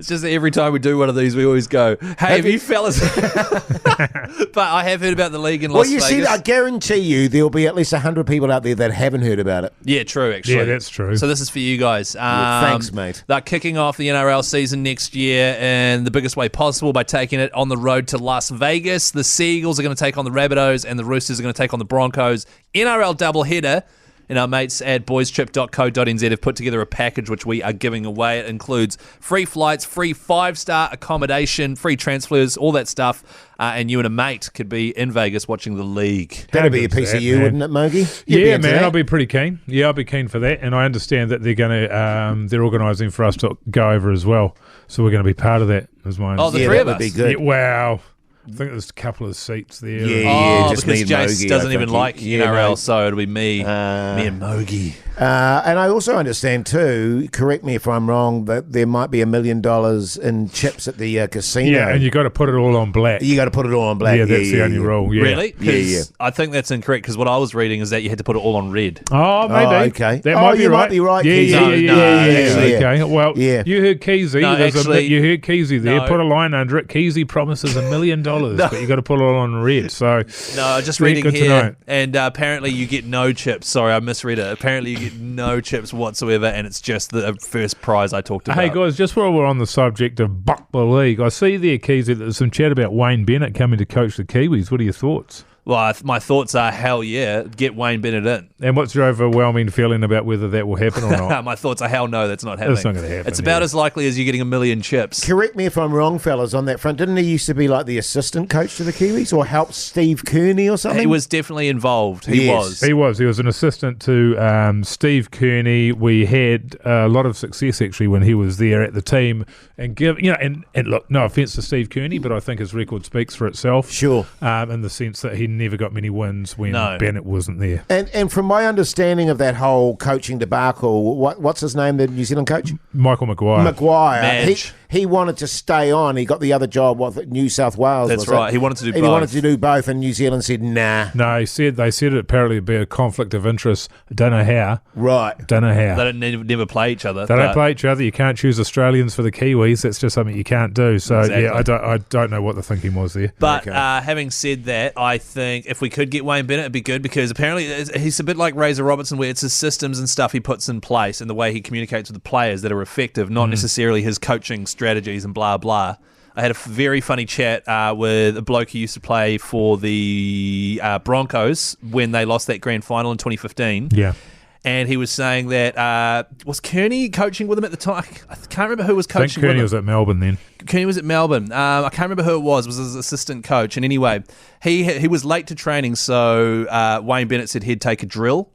just that every time we do one of these, we always go, hey, have you fellas... But I have heard about the league in Las Vegas. Well, you see, I guarantee you there'll be at least 100 people out there that haven't heard about it. Yeah, true, actually. Yeah, that's true. So this is for you guys. Thanks, mate. They're kicking off the NRL season next year in the biggest way possible by taking it on the road to Las Vegas. The Seagulls are going to take on the Rabbitohs and the Roosters are going to take on the Broncos. NRL doubleheader. And our mates at boystrip.co.nz have put together a package which we are giving away. It includes free flights, free 5-star accommodation, free transfers, all that stuff. And you and a mate could be in Vegas watching the league. That'd be a piece of you, wouldn't it, Mogi? Yeah, man, I'll be pretty keen. Yeah, I'll be keen for that. And I understand that they're going to, they're organising for us to go over as well. So we're going to be part of that, as my the three of us? Would be good. Yeah, wow. I think there's a couple of seats there. Yeah, just because me and Jase Mogi, doesn't even like NRL, so it'll be me and Mogi. And I also understand too, correct me if I'm wrong, that there might be $1 million in chips at the casino. Yeah, and you got to put it all on black. You got to put it all on black. Yeah, that's the only rule. Yeah. Really? Yeah. I think that's incorrect because what I was reading is that you had to put it all on red. Oh, maybe. Oh, okay. That might be you right. might be right. Yeah. Okay. Well, yeah. You heard Keyzie. No, You heard Keyzie there. No. Put a line under it. Keyzie promises $1 million, but you got to put it all on red. So no, just very reading good to here, know. and apparently you get no chips. Sorry, I misread it. Apparently you get no chips whatsoever, and it's just the first prize I talked about. Hey guys, just while we're on the subject of Buck the League, I see there, Keyzie, that there's some chat about Wayne Bennett coming to coach the Kiwis. What are your thoughts? Well, my thoughts are hell yeah, get Wayne Bennett in. And what's your overwhelming feeling about whether that will happen or not? My thoughts are hell no, that's not happening. That's not going to happen. It's about as likely as you getting 1 million chips. Correct me if I'm wrong, fellas, on that front. Didn't he used to be like the assistant coach to the Kiwis or help Steve Kearney or something? He was definitely involved. He was. He was an assistant to Steve Kearney. We had a lot of success actually when he was there at the team. And look, no offence to Steve Kearney, but I think his record speaks for itself. Sure. In the sense that he never got many wins when Bennett wasn't there. And from my understanding of that whole coaching debacle, what's his name, the New Zealand coach? Michael Maguire. He wanted to stay on. He got the other job, New South Wales. That's right. He wanted to do both. He wanted to do both, and New Zealand said, nah. No, they said it apparently would be a conflict of interest. Don't know how. Right. Don't know how. They don't never play each other. They don't play each other. You can't choose Australians for the Kiwis. That's just something you can't do. So, exactly. Yeah, I don't know what the thinking was there. But having said that, I think if we could get Wayne Bennett, it'd be good because apparently he's a bit like Razor Robertson where it's his systems and stuff he puts in place and the way he communicates with the players that are effective, not necessarily his coaching strategies and blah, blah. I had a very funny chat with a bloke who used to play for the Broncos when they lost that grand final in 2015. Yeah. And he was saying that, was Kearney coaching with him at the time? I can't remember who was coaching with him. I think Kearney was at Melbourne then. Kearney was at Melbourne. I can't remember who it was his assistant coach. And anyway, he was late to training, so Wayne Bennett said he'd take a drill.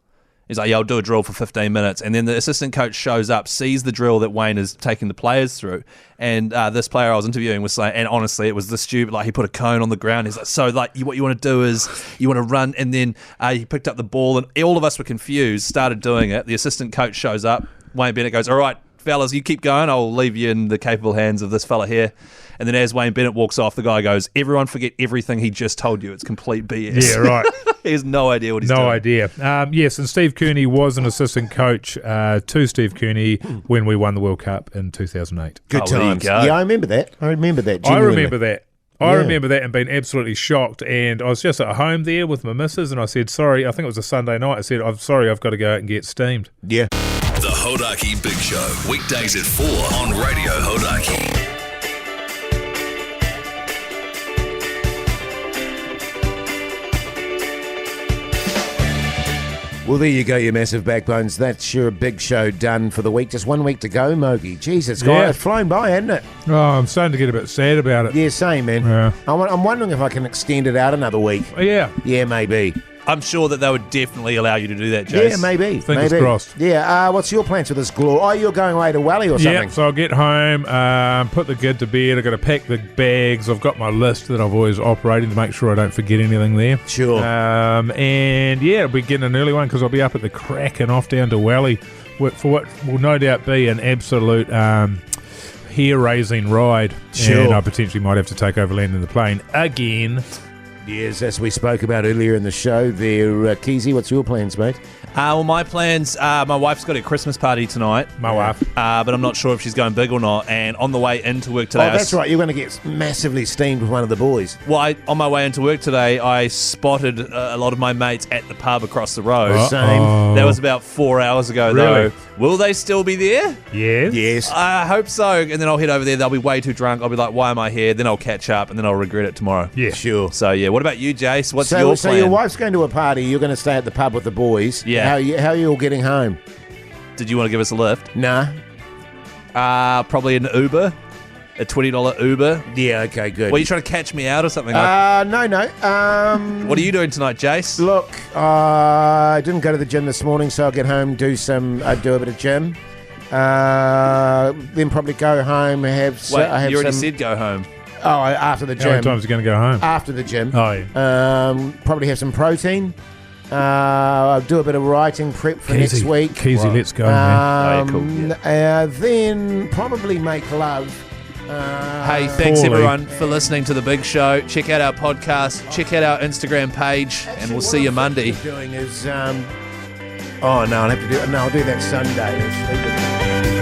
He's like, yeah, I'll do a drill for 15 minutes. And then the assistant coach shows up, sees the drill that Wayne is taking the players through. And this player I was interviewing was saying, and honestly, it was this stupid, like he put a cone on the ground. He's like, so like what you want to do is you want to run. And then he picked up the ball and all of us were confused, started doing it. The assistant coach shows up. Wayne Bennett goes, all right, fellas, you keep going. I'll leave you in the capable hands of this fella here. And then as Wayne Bennett walks off, the guy goes, everyone forget everything he just told you. It's complete BS. Yeah, right. He has no idea what he's doing. No idea. Yes, and Steve Kearney was an assistant coach to Steve Kearney when we won the World Cup in 2008. Good times. Yeah, I remember that. Genuinely. I remember that. I remember that and being absolutely shocked. And I was just at home there with my missus, and I said, sorry, I think it was a Sunday night. I said, I'm sorry, I've got to go out and get steamed. Yeah. The Hodaki Big Show, weekdays at 4 on Radio Hodaki. Well, there you go, you massive backbones. That's your big show done for the week. Just 1 week to go, Mogi. Jeez, it's flown by, hasn't it? Oh, I'm starting to get a bit sad about it. Yeah, same, man. Yeah. I'm wondering if I can extend it out another week. Yeah. Yeah, maybe. I'm sure that they would definitely allow you to do that, Jase. Yeah, maybe. Fingers crossed. Yeah, what's your plans for this glory? Oh, you're going away to Wally or something? Yeah, so I'll get home, put the kid to bed. I've got to pack the bags. I've got my list that I've always operating to make sure I don't forget anything there. Sure. And yeah, I'll be getting an early one because I'll be up at the crack and off down to Wally for what will no doubt be an absolute hair-raising ride. Sure. And I potentially might have to take over landing the plane again. Yes, as we spoke about earlier in the show there, Keyzie, what's your plans, mate? Well, my plans, my wife's got a Christmas party tonight. My wife. But I'm not sure if she's going big or not. And on the way into work today... Oh, that's right. You're going to get massively steamed with one of the boys. Well, on my way into work today, I spotted a lot of my mates at the pub across the road. Same. That was about 4 hours ago, Really? though. Will they still be there? Yes. Yes. I hope so. And then I'll head over there. They'll be way too drunk. I'll be like, why am I here? Then I'll catch up, and then I'll regret it tomorrow. Yeah. Sure. So, yeah. What about you, Jase? What's your plan? So your wife's going to a party. You're going to stay at the pub with the boys. Yeah. How are you all getting home? Did you want to give us a lift? Nah. Probably an Uber. A $20 Uber. Yeah, okay, good. Were you trying to catch me out or something? No. What are you doing tonight, Jase? Look, I didn't go to the gym this morning, so I'll get home, do a bit of gym. Then probably go home, have Wait, you already said go home. Oh, after the gym. How many times are you going to go home? After the gym. Oh, yeah. Probably have some protein. I'll do a bit of writing prep for next week. Keyzie, let's go, man. Cool, yeah. Then probably make love. Hey, thanks everyone for listening to The Big Show. Check out our podcast. Check out our Instagram page. And we'll see you Monday. What I'm doing is... I'll do that Sunday.